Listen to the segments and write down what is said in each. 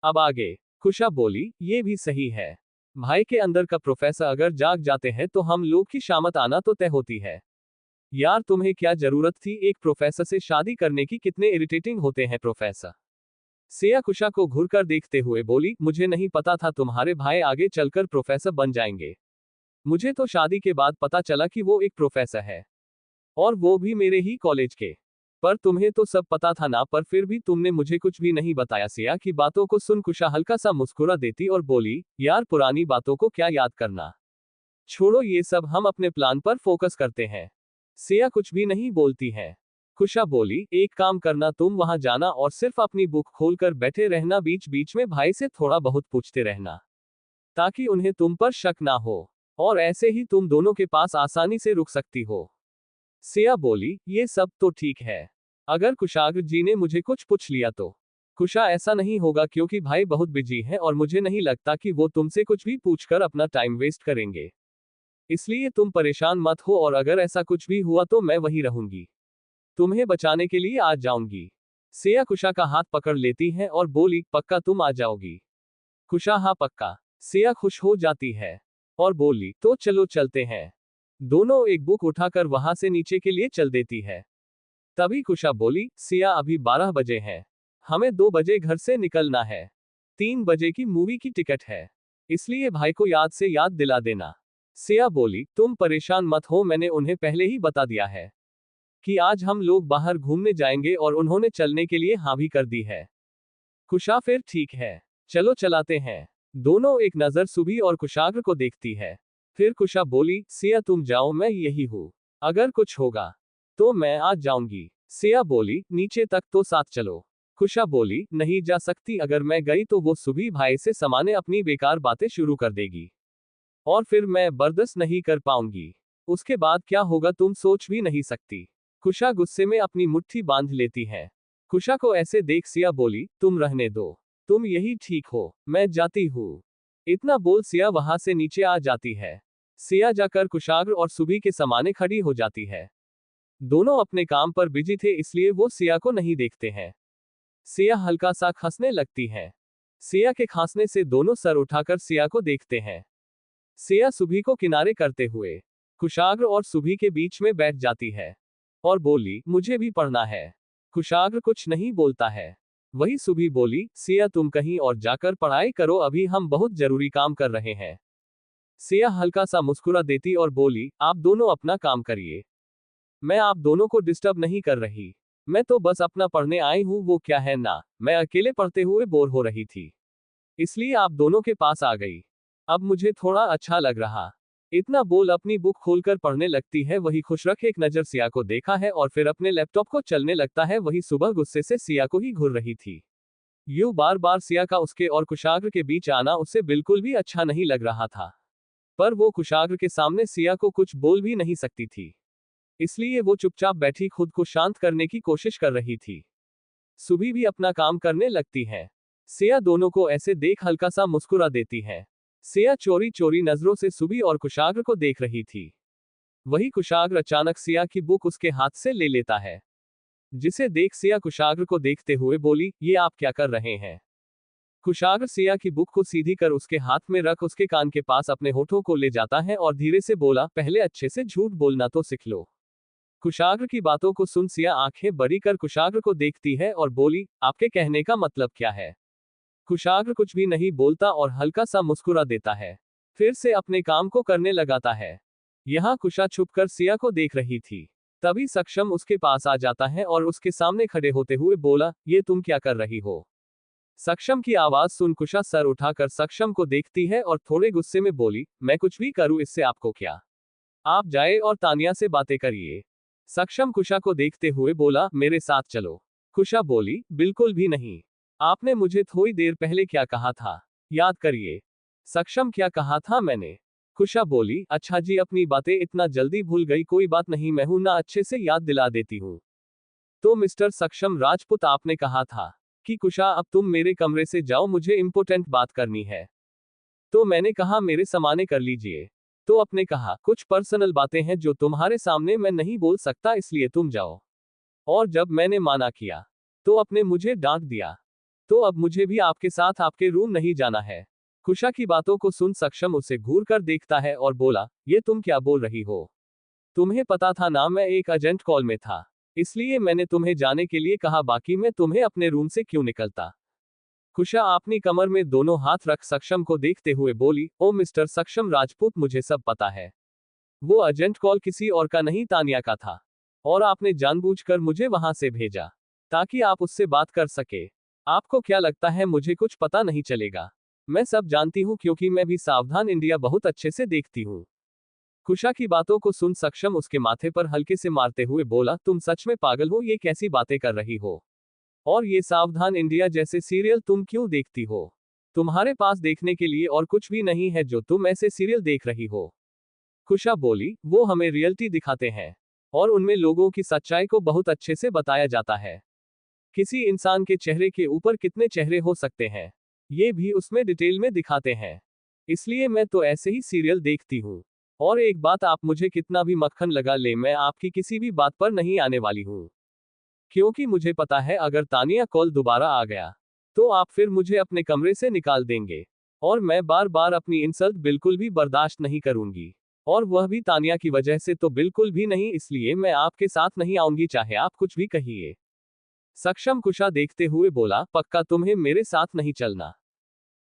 अब आगे। कुशा बोली, ये भी सही है। भाई के अंदर का प्रोफेसर अगर जाग जाते हैं तो हम लोग की शामत आना तो तय होती है। यार तुम्हें क्या जरूरत थी एक प्रोफेसर से शादी करने की, कितने इरिटेटिंग होते हैं प्रोफेसर। सिया कुशा को घूर कर देखते हुए बोली, मुझे नहीं पता था तुम्हारे भाई आगे चलकर प्रोफेसर बन जाएंगे। मुझे तो शादी के बाद पता चला कि वो एक प्रोफेसर है, और वो भी मेरे ही कॉलेज के। पर तुम्हें तो सब पता था ना, पर फिर भी तुमने मुझे कुछ भी नहीं बताया। सिया की बातों को सुन कुशा हल्का सा मुस्कुरा देती और बोली, यार पुरानी बातों को क्या याद करना, छोड़ो ये सब, हम अपने प्लान पर फोकस करते हैं। सिया कुछ भी नहीं बोलती है। कुशा बोली, एक काम करना, तुम वहां जाना और सिर्फ अपनी बुक खोलकर बैठे रहना, बीच बीच में भाई से थोड़ा बहुत पूछते रहना, ताकि उन्हें तुम पर शक ना हो, और ऐसे ही तुम दोनों के पास आसानी से रुक सकती हो। सिया बोली, ये सब तो ठीक है, अगर कुशाग्र जी ने मुझे कुछ पूछ लिया तो। कुशा, ऐसा नहीं होगा क्योंकि भाई बहुत बिजी है और मुझे नहीं लगता कि वो तुमसे कुछ भी पूछकर अपना टाइम वेस्ट करेंगे, इसलिए तुम परेशान मत हो, और अगर ऐसा कुछ भी हुआ तो मैं वहीं रहूंगी, तुम्हें बचाने के लिए आ जाऊंगी। सिया कुशा का हाथ पकड़ लेती है और बोली, पक्का तुम आ जाओगी। कुशा, हाँ पक्का। सिया खुश हो जाती है और बोली, तो चलो चलते हैं। दोनों एक बुक उठाकर वहां से नीचे के लिए चल देती है। तभी कुशा बोली, सिया अभी 12 बजे हैं, हमें 2 बजे घर से निकलना है, 3 बजे की मूवी की टिकट है, इसलिए भाई को याद से याद दिला देना। सिया बोली, तुम परेशान मत हो, मैंने उन्हें पहले ही बता दिया है कि आज हम लोग बाहर घूमने जाएंगे और उन्होंने चलने के लिए हाँ भी कर दी है। कुशा, फिर ठीक है, चलो चलाते हैं। दोनों एक नजर सुबी और कुशाग्र को देखती है। फिर कुशा बोली, सिया तुम जाओ, मैं यही हूँ, अगर कुछ होगा तो मैं आ जाऊंगी। सिया बोली, नीचे तक तो साथ चलो। कुशा बोली, नहीं जा सकती, अगर मैं गई तो वो सुबी भाई से समाने अपनी बेकार बातें शुरू कर देगी, और फिर मैं बर्दाश्त नहीं कर पाऊंगी, उसके बाद क्या होगा तुम सोच भी नहीं सकती। कुशा गुस्से में अपनी मुट्ठी बांध लेती है। कुशा को ऐसे देख सिया बोली, तुम रहने दो, तुम यही ठीक हो, मैं जाती हूँ। इतना बोल सिया वहां से नीचे आ जाती है। सिया जाकर कुशाग्र और सुबी के समाने खड़ी हो जाती है। दोनों अपने काम पर बिजी थे, इसलिए वो सिया को नहीं देखते हैं। सिया हल्का सा खांसने लगती है। सिया के खांसने से दोनों सर उठाकर सिया को देखते हैं। सिया सुबी को किनारे करते हुए कुशाग्र और सुबी के बीच में बैठ जाती है और बोली, मुझे भी पढ़ना है। कुशाग्र कुछ नहीं बोलता है। वही सुबी बोली, सिया तुम कहीं और जाकर पढ़ाई करो, अभी हम बहुत जरूरी काम कर रहे हैं। सिया हल्का सा मुस्कुरा देती और बोली, आप दोनों अपना काम करिए, मैं आप दोनों को डिस्टर्ब नहीं कर रही, मैं तो बस अपना पढ़ने आई हूँ, वो क्या है ना, मैं अकेले पढ़ते हुए बोर हो रही थी, इसलिए आप दोनों के पास आ गई, अब मुझे थोड़ा अच्छा लग रहा। इतना बोल अपनी बुक खोलकर पढ़ने लगती है। वही खुशरख एक नजर सिया को देखा है और फिर अपने लैपटॉप को चलने लगता है। वही सुबह गुस्से से सिया को ही घूर रही थी। यूं बार बार सिया का उसके और कुशाग्र के बीच आना उसे बिल्कुल भी अच्छा नहीं लग रहा था, पर वो कुशाग्र के सामने सिया को कुछ बोल भी नहीं सकती थी, इसलिए वो चुपचाप बैठी खुद को शांत करने की कोशिश कर रही थी। सुबह भी अपना काम करने लगती है। सिया दोनों को ऐसे देख हल्का सा मुस्कुरा देती है। सिया चोरी चोरी नजरों से सुबी और कुशाग्र को देख रही थी। वही कुशाग्र अचानक सिया की बुक उसके हाथ से ले लेता है, जिसे देख सिया कुशाग्र को देखते हुए बोली, ये आप क्या कर रहे हैं। कुशाग्र सिया की बुक को सीधी कर उसके हाथ में रख उसके कान के पास अपने होठों को ले जाता है और धीरे से बोला, पहले अच्छे से झूठ बोलना तो सीख लो। कुशाग्र की बातों को सुन सिया आंखें बड़ी कर कुशाग्र को देखती है और बोली, आपके कहने का मतलब क्या है। कुशाग्र कुछ भी नहीं बोलता और हल्का सा मुस्कुरा देता है, फिर से अपने काम को करने लगाता है। यहाँ कुशा छुपकर सिया को देख रही थी। तभी सक्षम उसके पास आ जाता है और उसके सामने खड़े होते हुए बोला, ये तुम क्या कर रही हो। सक्षम की आवाज सुन कुशा सर उठाकर सक्षम को देखती है और थोड़े गुस्से में बोली, मैं कुछ भी करूं इससे आपको क्या, आप जाए और तानिया से बातें करिए। सक्षम कुशा को देखते हुए बोला, मेरे साथ चलो। कुशा बोली, बिल्कुल भी नहीं, आपने मुझे थोड़ी देर पहले क्या कहा था, याद करिए। सक्षम, क्या कहा था मैंने। कुशा बोली, अच्छा जी, अपनी बातें इतना जल्दी भूल गई, कोई बात नहीं, मैं हूं ना, अच्छे से याद दिला देती हूं। तो मिस्टर सक्षम राजपूत, आपने कहा था कि कुशा अब तुम मेरे कमरे से जाओ, मुझे इंपॉर्टेंट बात करनी है। तो मैंने कहा मेरे समाने कर लीजिए। तो आपने कहा कुछ पर्सनल बातें हैं जो तुम्हारे सामने मैं नहीं बोल सकता, इसलिए तुम जाओ। और जब मैंने माना किया तो आपने मुझे डांट दिया। तो अब मुझे भी आपके साथ आपके रूम नहीं जाना है। कुशा की बातों को सुन सक्षम उसे घूर कर देखता है और बोला, ये तुम क्या बोल रही हो? तुम्हें पता था ना मैं एक अर्जेंट कॉल में था, इसलिए मैंने तुम्हें जाने के लिए कहा, बाकी मैं तुम्हें अपने रूम से क्यों निकलता। कुशा अपनी कमर में दोनों हाथ रख सक्षम को देखते हुए बोली, ओ मिस्टर सक्षम राजपूत, मुझे सब पता है। वो अर्जेंट कॉल किसी और का नहीं, तानिया का था। और आपने जानबूझकर मुझे वहां से भेजा ताकि आप उससे बात कर सके। आपको क्या लगता है मुझे कुछ पता नहीं चलेगा? मैं सब जानती हूँ, क्योंकि मैं भी सावधान इंडिया बहुत अच्छे से देखती हूँ। कुशा की बातों को सुन सक्षम उसके माथे पर हल्के से मारते हुए बोला, तुम सच में पागल हो, ये कैसी बातें कर रही हो? और ये सावधान इंडिया जैसे सीरियल तुम क्यों देखती हो? तुम्हारे पास देखने के लिए और कुछ भी नहीं है जो तुम ऐसे सीरियल देख रही हो। कुशा बोली, वो हमें रियलिटी दिखाते हैं और उनमें लोगों की सच्चाई को बहुत अच्छे से बताया जाता है। किसी इंसान के चेहरे के ऊपर कितने चेहरे हो सकते हैं, ये भी उसमें डिटेल में दिखाते हैं। इसलिए मैं तो ऐसे ही सीरियल देखती हूँ। और एक बात, आप मुझे कितना भी मक्खन लगा ले, मैं आपकी किसी भी बात पर नहीं आने वाली हूँ। क्योंकि मुझे पता है अगर तानिया कॉल दोबारा आ गया तो आप फिर मुझे अपने कमरे से निकाल देंगे। और मैं बार बार अपनी इंसल्ट बिल्कुल भी बर्दाश्त नहीं करूंगी। और वह भी तानिया की वजह से तो बिल्कुल भी नहीं, इसलिए मैं आपके साथ नहीं आऊंगी, चाहे आप कुछ भी कहिए। सक्षम कुशा देखते हुए बोला, पक्का तुम्हें मेरे साथ नहीं चलना?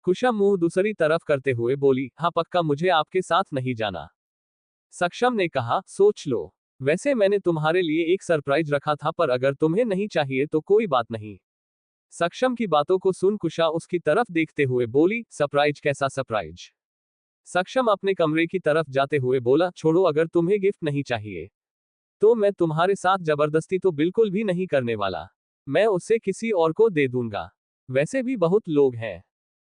कुशा मुंह दूसरी तरफ करते हुए बोली, हाँ पक्का, मुझे आपके साथ नहीं जाना। सक्षम ने कहा, सोच लो। वैसे मैंने तुम्हारे लिए एक सरप्राइज रखा था, पर अगर तुम्हें नहीं चाहिए तो कोई बात नहीं। सक्षम की बातों को सुन कुशा उसकी तरफ देखते हुए बोली, सरप्राइज? कैसा सरप्राइज? सक्षम अपने कमरे की तरफ जाते हुए बोला, छोड़ो, अगर तुम्हें गिफ्ट नहीं चाहिए तो मैं तुम्हारे साथ जबरदस्ती तो बिल्कुल भी नहीं करने वाला। मैं उसे किसी और को दे दूंगा। वैसे भी बहुत लोग हैं।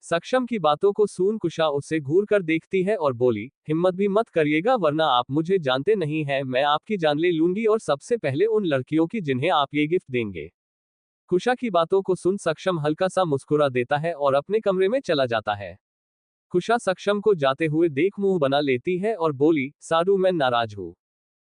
सक्षम की बातों को सुन कुशा उसे घूर कर देखती है और बोली, हिम्मत भी मत करिएगा, वरना आप मुझे जानते नहीं हैं, मैं आपकी जान ले लूंगी, और सबसे पहले उन लड़कियों की जिन्हें आप ये गिफ्ट देंगे। कुशा की बातों को सुन सक्षम हल्का सा मुस्कुरा देता है और अपने कमरे में चला जाता है। कुशा सक्षम को जाते हुए देख मुंह बना लेती है और बोली, सारू, मैं नाराज हूँ।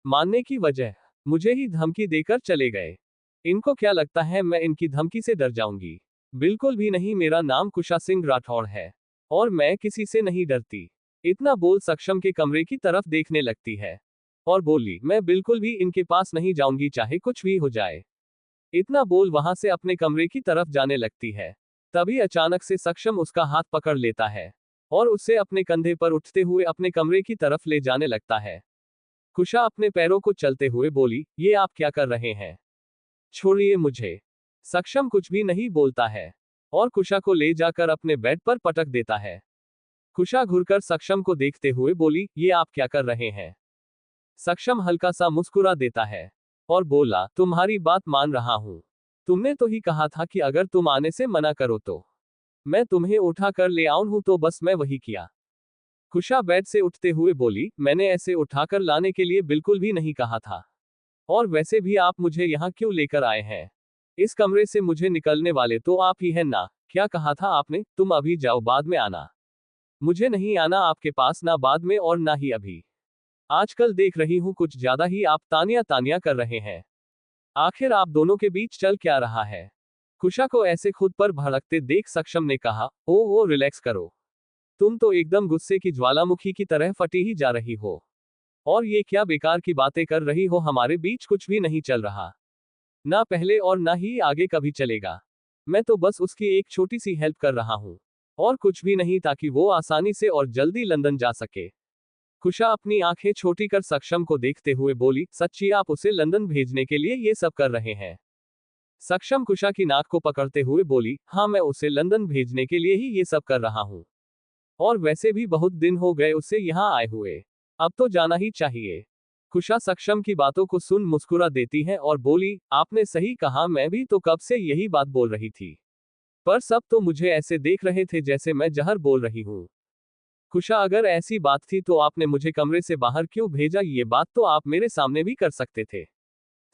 मानने की वजह, मुझे ही धमकी देकर चले गए। इनको क्या लगता है मैं इनकी धमकी से डर जाऊंगी? बिल्कुल भी नहीं, मेरा नाम कुशा सिंह राठौड़ है और मैं किसी से नहीं डरती। इतना बोल सक्षम के कमरे की तरफ देखने लगती है और बोली, मैं बिल्कुल भी इनके पास नहीं जाऊंगी, चाहे कुछ भी हो जाए। इतना बोल वहां से अपने कमरे की तरफ जाने लगती है। तभी अचानक से सक्षम उसका हाथ पकड़ लेता है और उसे अपने कंधे पर उठते हुए अपने कमरे की तरफ ले जाने लगता है। कुशा अपने पैरों को चलते हुए बोली, ये आप क्या कर रहे हैं? छोड़िए मुझे। सक्षम कुछ भी नहीं बोलता है और कुशा को ले जाकर अपने बेड पर पटक देता है। कुशा घुरकर सक्षम को देखते हुए बोली, ये आप क्या कर रहे हैं? सक्षम हल्का सा मुस्कुरा देता है और बोला, तुम्हारी बात मान रहा हूं। तुमने तो ही कहा था कि अगर तुम आने से मना करो तो मैं तुम्हें उठा कर ले आऊं हूं, तो बस मैं वही किया। कुशा बेड से उठते हुए बोली, मैंने ऐसे उठाकर लाने के लिए बिल्कुल भी नहीं कहा था। और वैसे भी आप मुझे यहाँ क्यों लेकर आए हैं? इस कमरे से मुझे निकलने वाले तो आप ही हैं ना? क्या कहा था आपने? तुम अभी जाओ, बाद में आना। मुझे नहीं आना आपके पास, ना बाद में और ना ही अभी। आजकल देख रही हूँ कुछ ज्यादा ही आप तानिया तानिया कर रहे हैं। आखिर आप दोनों के बीच चल क्या रहा है? कुशा को ऐसे खुद पर भड़कते देख सक्षम ने कहा, ओ रिलैक्स करो। तुम तो एकदम गुस्से की ज्वालामुखी की तरह फटी ही जा रही हो। और ये क्या बेकार की बातें कर रही हो? हमारे बीच कुछ भी नहीं चल रहा, ना पहले और ना ही आगे कभी चलेगा। मैं तो बस उसकी एक छोटी सी हेल्प कर रहा हूँ और कुछ भी नहीं, ताकि वो आसानी से और जल्दी लंदन जा सके। कुशा अपनी आंखें छोटी कर सक्षम को देखते हुए बोली, सच्ची आप उसे लंदन भेजने के लिए ये सब कर रहे हैं? सक्षम कुशा की नाक को पकड़ते हुए बोली, हाँ, मैं उसे लंदन भेजने के लिए ही ये सब कर रहा हूँ। और वैसे भी बहुत दिन हो गए उसे यहाँ आए हुए, अब तो जाना ही चाहिए। कुशा सक्षम की बातों को सुन मुस्कुरा देती है और बोली, आपने सही कहा, मैं भी तो कब से यही बात बोल रही थी। पर सब तो मुझे ऐसे देख रहे थे जैसे मैं जहर बोल रही हूँ। कुशा, अगर ऐसी बात थी तो आपने मुझे कमरे से बाहर क्यों भेजा? ये बात तो आप मेरे सामने भी कर सकते थे।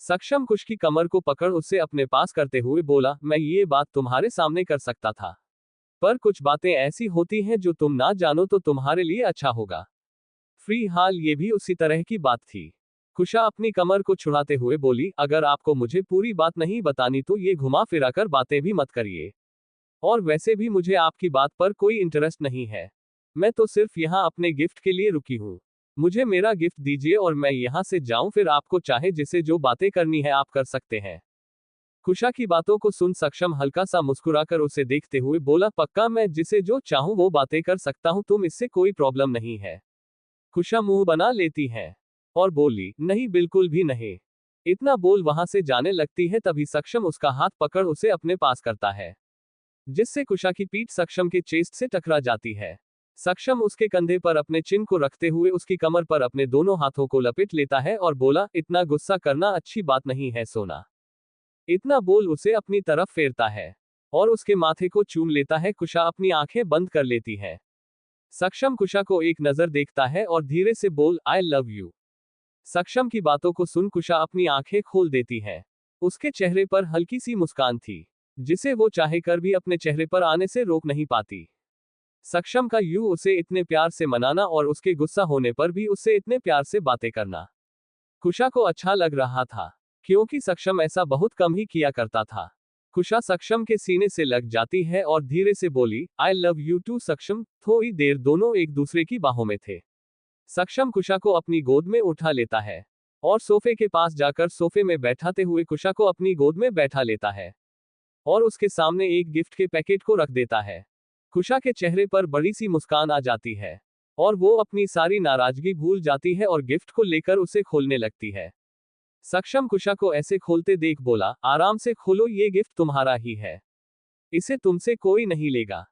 सक्षम कुश की कमर को पकड़ उसे अपने पास करते हुए बोला, मैं ये बात तुम्हारे सामने कर सकता था, पर कुछ बातें ऐसी होती हैं जो तुम ना जानो तो तुम्हारे लिए अच्छा होगा। फ्री हाल ये भी उसी तरह की बात थी। कुशा अपनी कमर को छुड़ाते हुए बोली, अगर आपको मुझे पूरी बात नहीं बतानी तो ये घुमा फिरा कर बातें भी मत करिए। और वैसे भी मुझे आपकी बात पर कोई इंटरेस्ट नहीं है। मैं तो सिर्फ यहाँ अपने गिफ्ट के लिए रुकी हूँ। मुझे मेरा गिफ्ट दीजिए और मैं यहाँ से जाऊँ, फिर आपको चाहे जिसे जो बातें करनी है आप कर सकते हैं। कुशा की बातों को सुन सक्षम हल्का सा मुस्कुराकर उसे देखते हुए बोला, पक्का मैं जिसे जो चाहूं वो बातें कर सकता हूं, तुम इससे कोई प्रॉब्लम नहीं है। कुशा मुंह बना लेती है और बोली, नहीं बिल्कुल भी नहीं। इतना बोल वहां से जाने लगती है, तभी सक्षम उसका हाथ पकड़ उसे अपने पास करता है, जिससे कुशा की पीठ सक्षम के चेस्ट से टकरा जाती है। सक्षम उसके कंधे पर अपने चिन को रखते हुए उसकी कमर पर अपने दोनों हाथों को लपेट लेता है और बोला, इतना गुस्सा करना अच्छी बात नहीं है सोना। इतना बोल उसे अपनी तरफ फेरता है और उसके माथे को चूम लेता है। कुशा अपनी आंखें बंद कर लेती है। सक्षम कुशा को एक नजर देखता है और धीरे से बोल, आई लव यू। सक्षम की बातों को सुन कुशा अपनी आंखें खोल देती है। उसके चेहरे पर हल्की सी मुस्कान थी, जिसे वो चाहे कर भी अपने चेहरे पर आने से रोक नहीं पाती। सक्षम का यूं उसे इतने प्यार से मनाना और उसके गुस्सा होने पर भी उससे इतने प्यार से बातें करना कुशा को अच्छा लग रहा था, क्योंकि सक्षम ऐसा बहुत कम ही किया करता था। कुशा सक्षम के सीने से लग जाती है और धीरे से बोली, आई लव यू टू सक्षम। थोड़ी देर दोनों एक दूसरे की बाहों में थे। सक्षम कुशा को अपनी गोद में उठा लेता है और सोफे के पास जाकर सोफे में बैठाते हुए कुशा को अपनी गोद में बैठा लेता है और उसके सामने एक गिफ्ट के पैकेट को रख देता है। कुशा के चेहरे पर बड़ी सी मुस्कान आ जाती है और वो अपनी सारी नाराजगी भूल जाती है और गिफ्ट को लेकर उसे खोलने लगती है। सक्षम कुशा को ऐसे खोलते देख बोला, आराम से खोलो, ये गिफ्ट तुम्हारा ही है, इसे तुमसे कोई नहीं लेगा।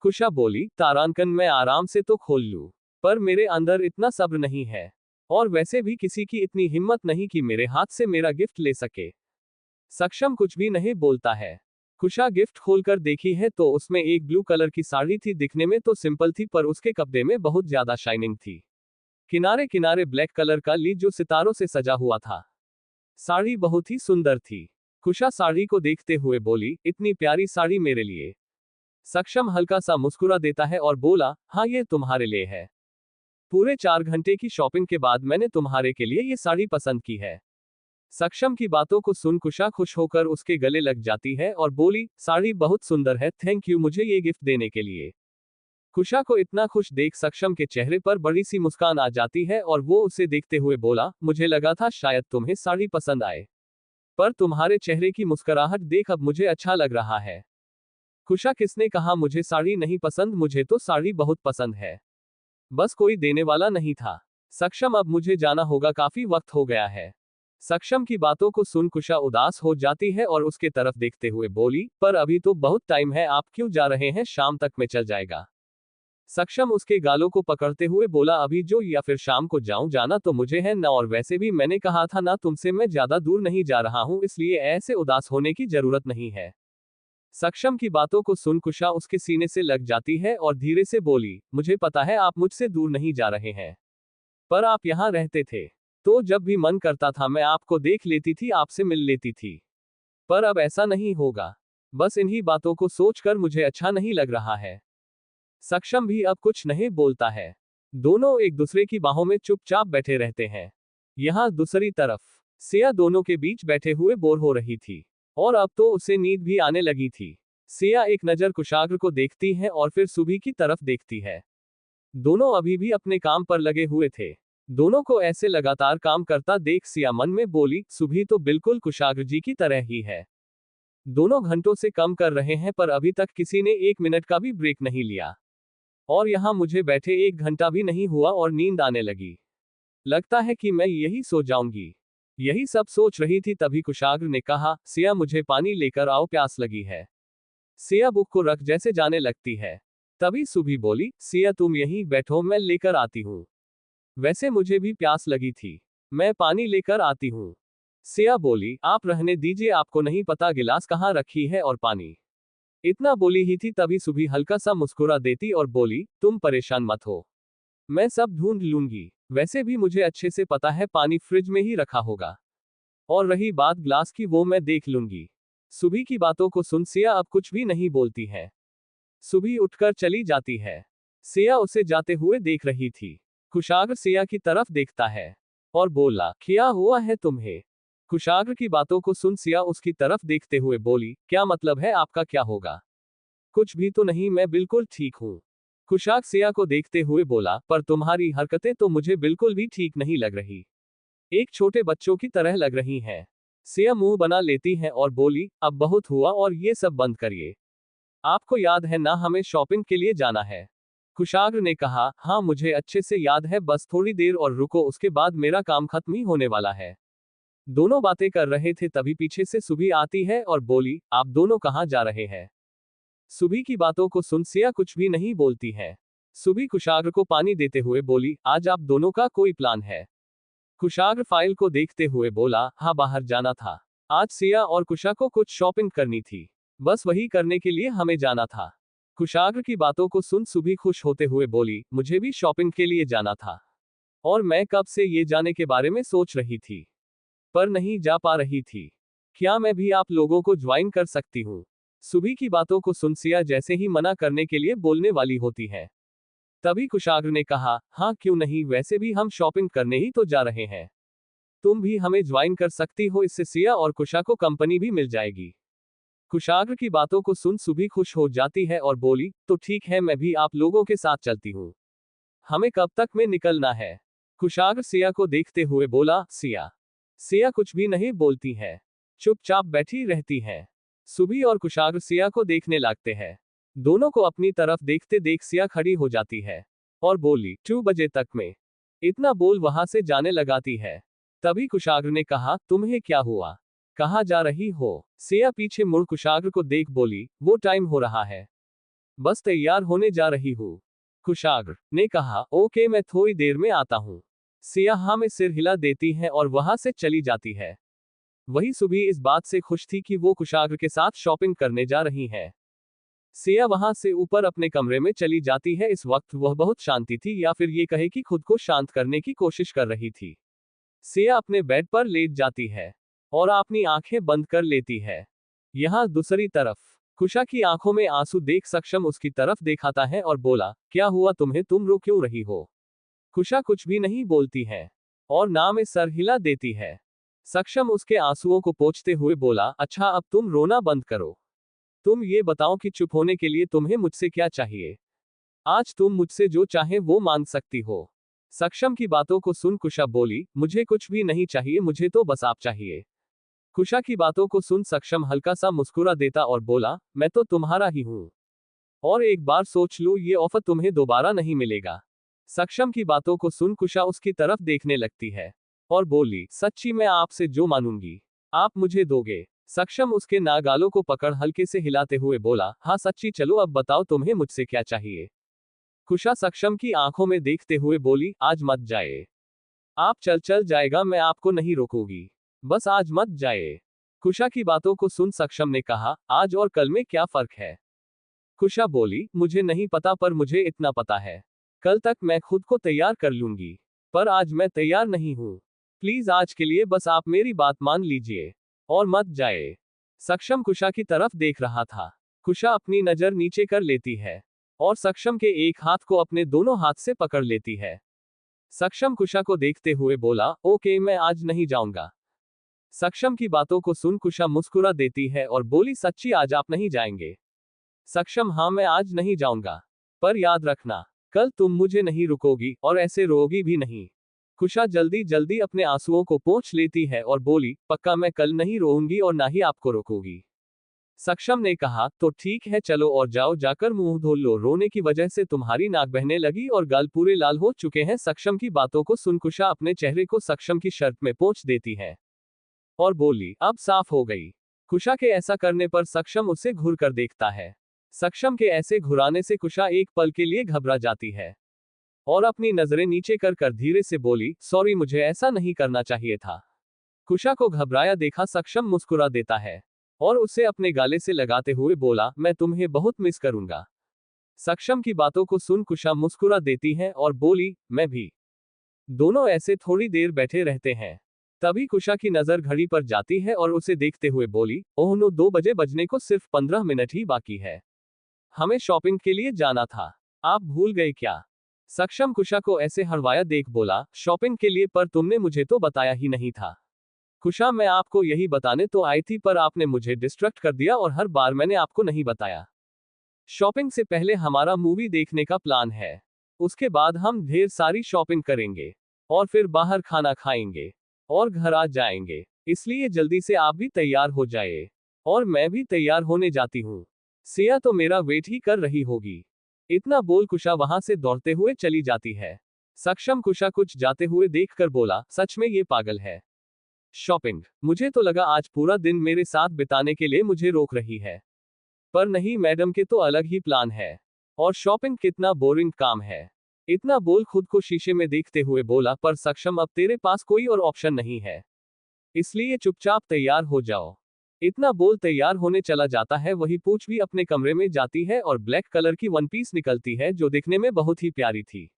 कुशा बोली, तारांकन मैं आराम से तो खोल लूं, पर मेरे अंदर इतना सब्र नहीं है, और वैसे भी किसी की इतनी हिम्मत नहीं कि मेरे हाथ से मेरा गिफ्ट ले सके। सक्षम कुछ भी नहीं बोलता है। कुशा गिफ्ट खोलकर देखी है तो उसमें एक ब्लू कलर की साड़ी थी। दिखने में तो सिंपल थी, पर उसके कपड़े में बहुत ज्यादा शाइनिंग थी। किनारे किनारे ब्लैक कलर का लीड जो सितारों से सजा हुआ था। साड़ी बहुत ही सुंदर थी। कुशा साड़ी को देखते हुए बोली, इतनी प्यारी साड़ी मेरे लिए। सक्षम हल्का सा मुस्कुरा देता है और बोला, हाँ ये तुम्हारे लिए है। पूरे 4 घंटे की शॉपिंग के बाद मैंने तुम्हारे के लिए ये साड़ी पसंद की है। सक्षम की बातों को सुन कुशा खुश होकर उसके गले लग जाती है और बोली, साड़ी बहुत सुंदर है, थैंक यू मुझे ये गिफ्ट देने के लिए। कुशा को इतना खुश देख सक्षम के चेहरे पर बड़ी सी मुस्कान आ जाती है और वो उसे देखते हुए बोला, मुझे लगा था शायद तुम्हें साड़ी पसंद आए, पर तुम्हारे चेहरे की मुस्कुराहट देख अब मुझे अच्छा लग रहा है। कुशा, किसने कहा मुझे साड़ी नहीं पसंद, मुझे तो साड़ी बहुत पसंद है, बस कोई देने वाला नहीं था। सक्षम, अब मुझे जाना होगा, काफी वक्त हो गया है। सक्षम की बातों को सुन कुशा उदास हो जाती है और उसके तरफ देखते हुए बोली, पर अभी तो बहुत टाइम है, आप क्यों जा रहे हैं, शाम तक में चल जाएगा। सक्षम उसके गालों को पकड़ते हुए बोला, अभी जो या फिर शाम को जाऊं, जाना तो मुझे है ना, और वैसे भी मैंने कहा था ना तुमसे, मैं ज्यादा दूर नहीं जा रहा हूं, इसलिए ऐसे उदास होने की जरूरत नहीं है। सक्षम की बातों को सुन कुशा उसके सीने से लग जाती है और धीरे से बोली, मुझे पता है आप मुझसे दूर नहीं जा रहे हैं, पर आप यहाँ रहते थे तो जब भी मन करता था मैं आपको देख लेती थी, आपसे मिल लेती थी, पर अब ऐसा नहीं होगा। बस इन्हीं बातों को सोचकर मुझे अच्छा नहीं लग रहा है। सक्षम भी अब कुछ नहीं बोलता है। दोनों एक दूसरे की बाहों में चुपचाप बैठे रहते हैं। यहाँ दूसरी तरफ सिया दोनों के बीच बैठे हुए बोर हो रही थी और अब तो उसे नींद भी आने लगी थी। सिया एक नजर कुशाग्र को देखती है और फिर सुबह की तरफ देखती है। दोनों अभी भी अपने काम पर लगे हुए थे। दोनों को ऐसे लगातार काम करता देख सिया मन में बोली, सुबह तो बिल्कुल कुशाग्र जी की तरह ही है। दोनों घंटों से कम कर रहे हैं पर अभी तक किसी ने 1 मिनट का भी ब्रेक नहीं लिया, और यहाँ मुझे बैठे 1 घंटा भी नहीं हुआ और नींद आने लगी। लगता है कि मैं यही सो जाऊंगी। यही सब सोच रही थी तभी कुशाग्र ने कहा, सिया मुझे पानी लेकर आओ, प्यास लगी है। सिया बुक को रख जैसे जाने लगती है। तभी सुबह बोली, सिया तुम यहीं बैठो, मैं लेकर आती हूँ। वैसे मुझे भी प्यास लगी थी, मैं पानी लेकर आती हूँ। सिया बोली, आप रहने दीजिए, आपको नहीं पता गिलास कहाँ रखी है और पानी। इतना बोली ही थी तभी सुबह हल्का सा मुस्कुरा देती और बोली, तुम परेशान मत हो, मैं सब ढूंढ लूंगी। वैसे भी मुझे अच्छे से पता है पानी फ्रिज में ही रखा होगा, और रही बात ग्लास की, वो मैं देख लूंगी। सुबह की बातों को सुन सिया अब कुछ भी नहीं बोलती है। सुबह उठकर चली जाती है। सिया उसे जाते हुए देख रही थी। कुशाग्र सिया की तरफ देखता है और बोला, क्या हुआ है तुम्हें। कुशाग्र की बातों को सुन सिया उसकी तरफ देखते हुए बोली, क्या मतलब है आपका, क्या होगा। कुछ भी तो नहीं, मैं बिल्कुल ठीक हूँ। कुशाक सिया को देखते हुए बोला, पर तुम्हारी हरकतें तो मुझे बिल्कुल भी ठीक नहीं लग रही। एक छोटे बच्चों की तरह लग रही हैं। सिया मुंह बना लेती है और बोली, अब बहुत हुआ और ये सब बंद करिए। आपको याद है ना, हमें शॉपिंग के लिए जाना है। कुशाग्र ने कहा, हाँ मुझे अच्छे से याद है, बस थोड़ी देर और रुको, उसके बाद मेरा काम खत्म ही होने वाला है। दोनों बातें कर रहे थे तभी पीछे से सुबी आती है और बोली, आप दोनों कहाँ जा रहे हैं? सुबी की बातों को सुन सिया कुछ भी नहीं बोलती है। सुबी कुशाग्र को पानी देते हुए बोली, आज आप दोनों का कोई प्लान है? कुशाग्र फाइल को देखते हुए बोला, हाँ बाहर जाना था। आज सिया और कुशा को कुछ शॉपिंग करनी थी। बस वही करने के लिए हमें जाना था। कुशाग्र की बातों को सुन सुबी खुश होते हुए बोली, मुझे भी शॉपिंग के लिए जाना था। और मैं कब से ये जाने के बारे में सोच रही थी, पर नहीं जा पा रही थी। क्या मैं भी आप लोगों को ज्वाइन कर सकती हूँ? सुबी की बातों को सुन सिया जैसे ही मना करने के लिए बोलने वाली होती है, तभी कुशाग्र ने कहा, हाँ क्यों नहीं, वैसे भी हम शॉपिंग करने ही तो जा रहे हैं। तुम भी हमें ज्वाइन कर सकती हो, इससे सिया और कुशा को कंपनी भी मिल जाएगी। कुशाग्र की बातों को सुन सुबी खुश हो जाती है और बोली, तो ठीक है, मैं भी आप लोगों के साथ चलती हूँ। हमें कब तक में निकलना है? कुशाग्र सिया को देखते हुए बोला, सिया। सिया कुछ भी नहीं बोलती है, चुपचाप बैठी रहती है। सुबी और कुशाग्र सिया को देखने लगते हैं। दोनों को अपनी तरफ देखते देख सिया खड़ी हो जाती है और बोली, 2 बजे तक में। इतना बोल वहां से जाने लगाती है। तभी कुशाग्र ने कहा, तुम्हें क्या हुआ? कहाँ जा रही हो? सिया पीछे मुड़ कुशाग्र को देख बोली, वो टाइम हो रहा है, बस तैयार होने जा रही हूँ। कुशाग्र ने कहा, ओके मैं थोड़ी देर में आता हूँ। सिया हाँ में सिर हिला देती है और वहां से चली जाती है। वही सुबह इस बात से खुश थी कि वो कुशाग्र के साथ शॉपिंग करने जा रही है। सिया वहां से ऊपर अपने कमरे में चली जाती है। इस वक्त वह बहुत शांति थी, या फिर ये कहे कि खुद को शांत करने की कोशिश कर रही थी। सिया अपने बेड पर लेट जाती है और अपनी आंखें बंद कर लेती है। यहाँ दूसरी तरफ कुशा की आंखों में आंसू देख सक्षम उसकी तरफ दिखाता है और बोला, क्या हुआ तुम्हें, तुम रो क्यों रही हो? कुशा कुछ भी नहीं बोलती है और ना में सर हिला देती है। सक्षम उसके आंसुओं को पोंछते हुए बोला, अच्छा अब तुम रोना बंद करो। तुम ये बताओ कि चुप होने के लिए तुम्हें मुझसे क्या चाहिए? आज तुम मुझसे जो चाहे वो मांग सकती हो। सक्षम की बातों को सुन कुशा बोली, मुझे कुछ भी नहीं चाहिए, मुझे तो बस आप चाहिए। कुशा की बातों को सुन सक्षम हल्का सा मुस्कुरा देता और बोला, मैं तो तुम्हारा ही हूं, और एक बार सोच लो, ये ऑफर तुम्हें दोबारा नहीं मिलेगा। सक्षम की बातों को सुन कुशा उसकी तरफ देखने लगती है और बोली, सच्ची मैं आपसे जो मानूंगी आप मुझे दोगे? सक्षम उसके नागालों को पकड़ हल्के से हिलाते हुए बोला, हाँ सच्ची, चलो अब बताओ तुम्हें मुझसे क्या चाहिए? कुशा सक्षम की आंखों में देखते हुए बोली, आज मत जाए। आप चल जाएगा, मैं आपको नहीं रोकूंगी, बस आज मत जाए। कुशा की बातों को सुन सक्षम ने कहा, आज और कल में क्या फर्क है? कुशा बोली, मुझे नहीं पता, पर मुझे इतना पता है, कल तक मैं खुद को तैयार कर लूंगी, पर आज मैं तैयार नहीं हूँ। प्लीज आज के लिए बस आप मेरी बात मान लीजिए और मत जाए। सक्षम कुशा की तरफ देख रहा था। कुशा अपनी नजर नीचे कर लेती है और सक्षम के एक हाथ को अपने दोनों हाथ से पकड़ लेती है। सक्षम कुशा को देखते हुए बोला, ओके मैं आज नहीं जाऊंगा। सक्षम की बातों को सुन कुशा मुस्कुरा देती है और बोली, सच्ची आज आप नहीं जाएंगे? सक्षम, हाँ मैं आज नहीं जाऊंगा, पर याद रखना कल तुम मुझे नहीं रुकोगी और ऐसे रोओगी भी नहीं। कुशा जल्दी जल्दी अपने आंसुओं को पोंछ लेती है और बोली, पक्का मैं कल नहीं रोऊंगी और ना ही आपको रोकूंगी। सक्षम ने कहा, तो ठीक है चलो और जाओ, जाकर मुंह धो लो, रोने की वजह से तुम्हारी नाक बहने लगी और गाल पूरे लाल हो चुके हैं। सक्षम की बातों को सुन कुशा अपने चेहरे को सक्षम की शर्ट में पोंछ देती है और बोली, अब साफ हो गई। कुशा के ऐसा करने पर सक्षम उसे घूर कर देखता है। सक्षम के ऐसे घुराने से कुशा एक पल के लिए घबरा जाती है और अपनी नजरें नीचे कर धीरे से बोली, सॉरी मुझे ऐसा नहीं करना चाहिए था। कुशा को घबराया देखा सक्षम मुस्कुरा देता है और उसे अपने गाले से लगाते हुए बोला, मैं तुम्हें बहुत मिस करूंगा। सक्षम की बातों को सुन कुशा मुस्कुरा देती है और बोली, मैं भी। दोनों ऐसे थोड़ी देर बैठे रहते हैं। तभी कुशा की नजर घड़ी पर जाती है और उसे देखते हुए बोली, ओह नो, 2 बजे बजने को सिर्फ 15 मिनट ही बाकी है। हमें शॉपिंग के लिए जाना था, आप भूल गए क्या? सक्षम कुशा को ऐसे हड़वाया देख बोला, शॉपिंग के लिए, पर तुमने मुझे तो बताया ही नहीं था। कुशा, मैं आपको यही बताने तो आई थी, पर आपने मुझे डिस्ट्रैक्ट कर दिया और हर बार मैंने आपको नहीं बताया। शॉपिंग से पहले हमारा मूवी देखने का प्लान है। उसके बाद हम ढेर सारी शॉपिंग करेंगे और फिर बाहर खाना खाएंगे और घर आ जाएंगे। इसलिए जल्दी से आप भी तैयार हो जाए। और मैं भी तैयार होने जाती हूँ। सिया तो मेरा वेट ही कर रही होगी। इतना बोल कुशा वहां से दौड़ते हुए चली जाती है। सक्षम कुशा कुछ जाते हुए देखकर बोला, सच में ये पागल है। शॉपिंग, मुझे तो लगा आज पूरा दिन मेरे साथ बिताने के लिए मुझे रोक रही है। पर नहीं, मैडम के तो अलग ही प्लान है। और शॉपिंग कितना बोरिंग काम है। इतना बोल खुद को शीशे में देखते हुए बोला, पर सक्षम अब तेरे पास कोई और ऑप्शन नहीं है। इसलिए चुपचाप तैयार हो जाओ। इतना बोल तैयार होने चला जाता है। वही पूछ भी अपने कमरे में जाती है और ब्लैक कलर की वन पीस निकलती है जो दिखने में बहुत ही प्यारी थी।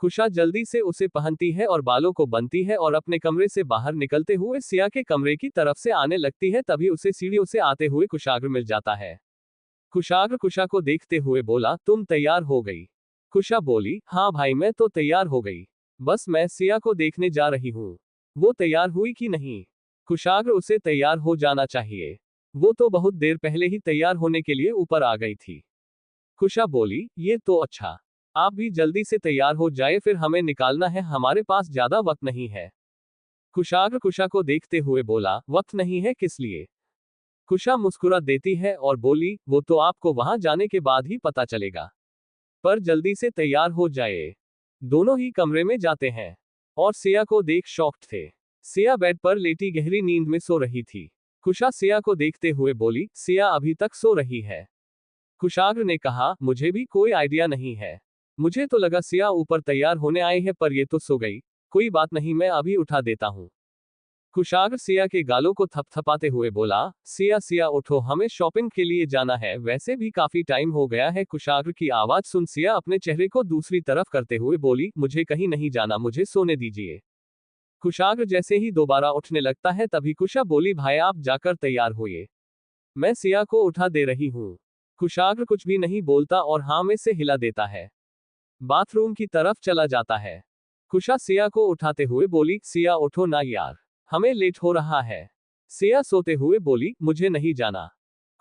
कुशा जल्दी से उसे पहनती है और बालों को बंधती है और अपने कमरे से बाहर निकलते हुए सिया के कमरे की तरफ से आने लगती है। तभी उसे सीढ़ियों से आते हुए कुशाग्र मिल जाता है। कुशाग्र कुशा को देखते हुए बोला, तुम तैयार हो गई? कुशा बोली, हाँ भाई मैं तो तैयार हो गई। बस मैं सिया को देखने जा रही हूँ। वो तैयार हुई कि नहीं? कुशाग्र, उसे तैयार हो जाना चाहिए। वो तो बहुत देर पहले ही तैयार होने के लिए ऊपर आ गई थी। कुशा बोली, ये तो अच्छा। आप भी जल्दी से तैयार हो जाए, फिर हमें निकालना है, हमारे पास ज्यादा वक्त नहीं है। कुशाग्र कुशा को देखते हुए बोला, वक्त नहीं है किस लिए? कुशा मुस्कुरा देती है और बोली, वो तो आपको वहां जाने के बाद ही पता चलेगा। पर जल्दी से तैयार हो जाए। दोनों ही कमरे में जाते हैं और सिया को देख शॉक्ड थे। सिया बेड पर लेटी गहरी नींद में सो रही थी। कुशा सिया को देखते हुए बोली, सिया अभी तक सो रही है? कुशाग्र ने कहा, मुझे भी कोई आइडिया नहीं है। मुझे तो लगा सिया ऊपर तैयार होने आई है, पर ये तो सो गई। कोई बात नहीं, मैं अभी उठा देता हूँ। कुशाग्र सिया के गालों को थपथपाते हुए बोला, सिया सिया उठो, हमें शॉपिंग के लिए जाना है, वैसे भी काफी टाइम हो गया है। कुशाग्र की आवाज सुन सिया अपने चेहरे को दूसरी तरफ करते हुए बोली, मुझे कहीं नहीं जाना, मुझे सोने दीजिए। कुशाग्र जैसे ही दोबारा उठने लगता है तभी कुशा बोली, भाई आप जाकर तैयार होइए, मैं सिया को उठा दे रही हूँ। कुशाग्र कुछ भी नहीं बोलता और हाँ में से हिला देता है। बाथरूम की तरफ चला जाता है। कुशा सिया को उठाते हुए बोली, सिया उठो ना यार, हमें लेट हो रहा है। सिया सोते हुए बोली, मुझे नहीं जाना।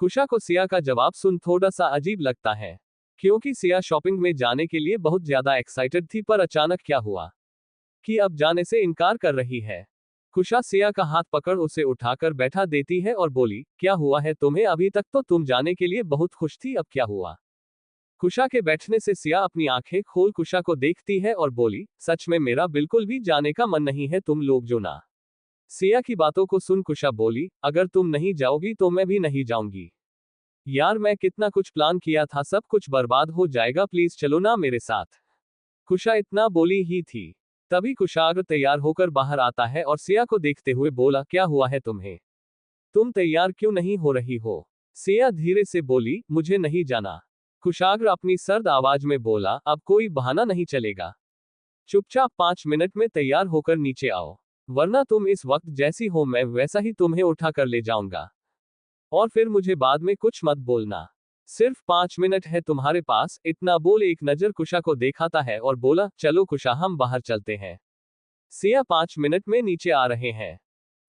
कुशा को सिया का जवाब सुन थोड़ा सा अजीब लगता है, क्योंकि सिया शॉपिंग में जाने के लिए बहुत ज्यादा एक्साइटेड थी, पर अचानक क्या हुआ कि अब जाने से इनकार कर रही है। कुशा सिया का हाथ पकड़ उसे उठाकर बैठा देती है और बोली, क्या हुआ है तुम्हें? अभी तक तो तुम जाने के लिए बहुत खुश थी, अब क्या हुआ? कुशा के बैठने से सिया अपनी आंखें खोल कुशा को देखती है और बोली, सच में मेरा बिल्कुल भी जाने का मन नहीं है, तुम लोग जो ना। सिया की बातों को सुन कुशा बोली, अगर तुम नहीं जाओगी तो मैं भी नहीं जाऊंगी। यार मैं कितना कुछ प्लान किया था, सब कुछ बर्बाद हो जाएगा, प्लीज चलो ना मेरे साथ। कुशा इतना बोली ही थी, तभी कुशाग्र तैयार होकर बाहर आता है और सिया को देखते हुए बोला, क्या हुआ है तुम्हें? तुम तैयार क्यों नहीं हो रही हो? सिया धीरे से बोली, मुझे नहीं जाना। कुशाग्र अपनी सर्द आवाज में बोला, अब कोई बहाना नहीं चलेगा। चुपचाप 5 मिनट में तैयार होकर नीचे आओ, वरना तुम इस वक्त जैसी हो मैं वैसा ही तुम्हें उठा कर ले जाऊंगा। और फिर मुझे बाद में कुछ मत बोलना। सिर्फ 5 मिनट है तुम्हारे पास। इतना बोल एक नजर कुशा को दिखाता है और बोला, चलो कुशा हम बाहर चलते हैं। सिया 5 मिनट में नीचे आ रहे हैं।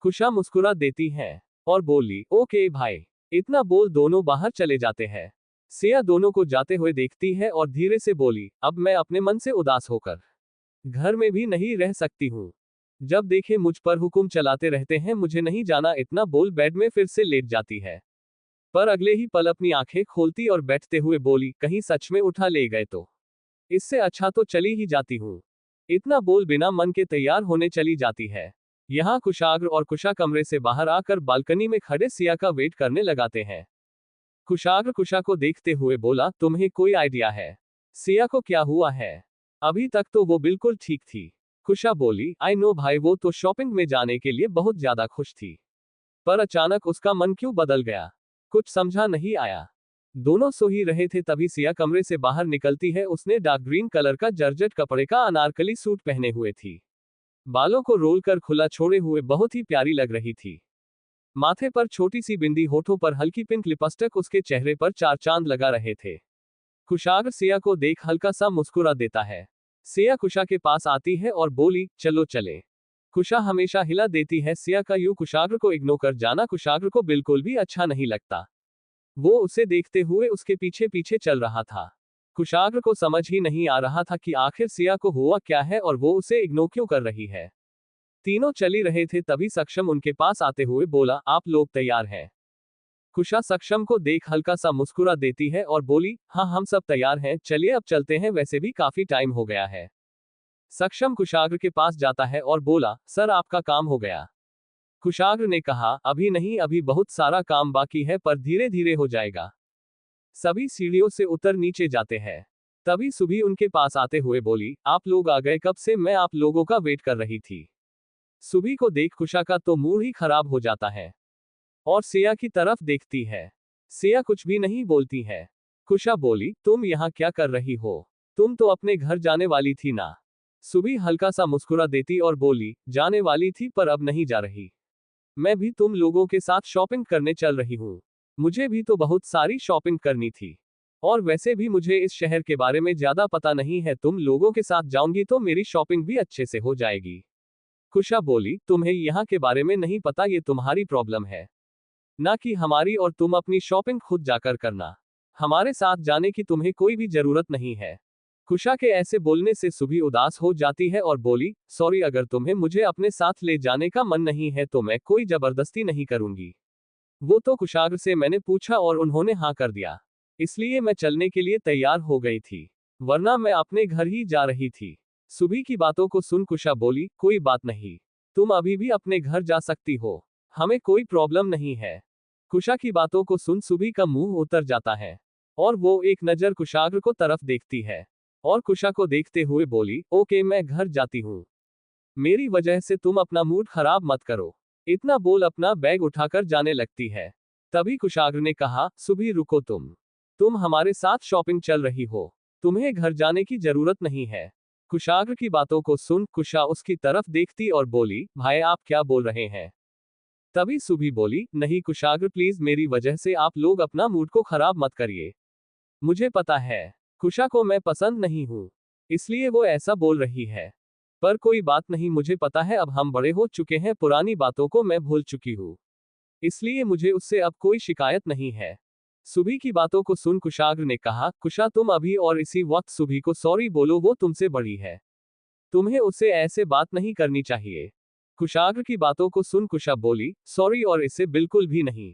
कुशा मुस्कुरा देती है और बोली, ओके भाई। इतना बोल दोनों बाहर चले जाते हैं। सिया दोनों को जाते हुए देखती है और धीरे से बोली, अब मैं अपने मन से उदास होकर घर में भी नहीं रह सकती हूँ। जब देखे मुझ पर हुक्म चलाते रहते हैं, मुझे नहीं जाना। इतना बोल बेड में फिर से लेट जाती है, पर अगले ही पल अपनी आंखें खोलती और बैठते हुए बोली, कहीं सच में उठा ले गए तो? इससे अच्छा तो चली ही जाती हूँ। इतना बोल बिना मन के तैयार होने चली जाती है। यहाँ कुशाग्र और कुशा कमरे से बाहर आकर बालकनी में खड़े सिया का वेट करने लगाते हैं। कुशाग्र कुशा को देखते हुए बोला, तुम्हें कोई आइडिया है सिया को क्या हुआ है? अभी तक तो वो बिल्कुल ठीक थी। कुशा बोली, आई नो भाई, वो तो शॉपिंग में जाने के लिए बहुत ज्यादा खुश थी, पर अचानक उसका मन क्यों बदल गया? कुछ समझा नहीं आया। दोनों सो ही रहे थे तभी सिया कमरे से बाहर निकलती है। उसने डार्क ग्रीन कलर का जर्जेट कपड़े का अनारकली सूट पहने हुए थी। बालों को रोल कर खुला छोड़े हुए बहुत ही प्यारी लग रही थी। माथे पर छोटी सी बिंदी, होठों पर हल्की पिंक लिपस्टिक, उसके चेहरे पर 4 चांद लगा रहे थे। कुशाग्र सिया को देख हल्का सा मुस्कुरा देता है। सिया कुशा के पास आती है और बोली, चलो चले। कुशा हमेशा हिला देती है। सिया का यूं कुशाग्र को इग्नोर कर जाना कुशाग्र को बिल्कुल भी अच्छा नहीं लगता। वो उसे देखते हुए उसके पीछे पीछे चल रहा था। कुशाग्र को समझ ही नहीं आ रहा था कि आखिर सिया को हुआ क्या है और वो उसे इग्नोर क्यों कर रही है। तीनों चल ही रहे थे तभी सक्षम उनके पास आते हुए बोला, आप लोग तैयार हैं? कुशा सक्षम को देख हल्का सा मुस्कुरा देती है और बोली, हाँ हम सब तैयार हैं, चलिए अब चलते हैं, वैसे भी काफी टाइम हो गया है। सक्षम कुशाग्र के पास जाता है और बोला, सर आपका काम हो गया। कुशाग्र ने कहा, अभी नहीं, अभी बहुत सारा काम बाकी है, पर धीरे धीरे हो जाएगा। सभी सीढ़ियों से उतर नीचे जाते हैं। तभी सुबी उनके पास आते हुए बोली, आप लोग आ गए, कब से मैं आप लोगों का वेट कर रही थी। सुबी को देख कुशा का तो मूड ही खराब हो जाता है और सिया की तरफ देखती है। सिया कुछ भी नहीं बोलती है। कुशा बोली, तुम यहाँ क्या कर रही हो? तुम तो अपने घर जाने वाली थी ना? सुबी हल्का सा मुस्कुरा देती और बोली, जाने वाली थी पर अब नहीं जा रही। मैं भी तुम लोगों के साथ शॉपिंग करने चल रही हूँ। मुझे भी तो बहुत सारी शॉपिंग करनी थी। और वैसे भी मुझे इस शहर के बारे में ज्यादा पता नहीं है, तुम लोगों के साथ जाऊंगी तो मेरी शॉपिंग भी अच्छे से हो जाएगी। कुशा बोली, तुम्हें यहाँ के बारे में नहीं पता, ये तुम्हारी प्रॉब्लम है, ना कि हमारी, और तुम अपनी शॉपिंग खुद जाकर करना। हमारे साथ जाने की तुम्हें कोई भी जरूरत नहीं है। कुशा के ऐसे बोलने से सुबी उदास हो जाती है और बोली, सॉरी, अगर तुम्हें मुझे अपने साथ ले जाने का मन नहीं है तो मैं कोई जबरदस्ती नहीं करूंगी। वो तो कुशाग्र से मैंने पूछा और उन्होंने हाँ कर दिया, इसलिए मैं चलने के लिए तैयार हो गई थी, वरना मैं अपने घर ही जा रही थी। सुबी की बातों को सुन कुशा बोली, कोई बात नहीं, तुम अभी भी अपने घर जा सकती हो, हमें कोई प्रॉब्लम नहीं है। कुशा की बातों को सुन सुबी का मुंह उतर जाता है और वो एक नजर कुशाग्र को तरफ देखती है और कुशा को देखते हुए बोली, ओके मैं घर जाती हूँ, मेरी वजह से तुम अपना मूड खराब मत करो। इतना बोल अपना बैग उठाकर जाने लगती है। तभी कुशाग्र ने कहा, सुबी रुको, तुम हमारे साथ शॉपिंग चल रही हो, तुम्हें घर जाने की जरूरत नहीं है। कुशाग्र की बातों को सुन कुशा उसकी तरफ देखती और बोली, भाई आप क्या बोल रहे हैं? तभी सुबी बोली, नहीं कुशाग्र प्लीज, मेरी वजह से आप लोग अपना मूड को खराब मत करिए। मुझे पता है कुशा को मैं पसंद नहीं हूं, इसलिए वो ऐसा बोल रही है, पर कोई बात नहीं, मुझे पता है अब हम बड़े हो चुके हैं, पुरानी बातों को मैं भूल चुकी हूँ, इसलिए मुझे उससे अब कोई शिकायत नहीं है। सुबी की बातों को सुन कुशाग्र ने कहा, कुशा तुम अभी और इसी वक्त सुबी को सॉरी बोलो, वो तुमसे बड़ी है, तुम्हें उससे ऐसे बात नहीं करनी चाहिए। कुशाग्र की बातों को सुन कुशा बोली, सॉरी, और इसे बिल्कुल भी नहीं,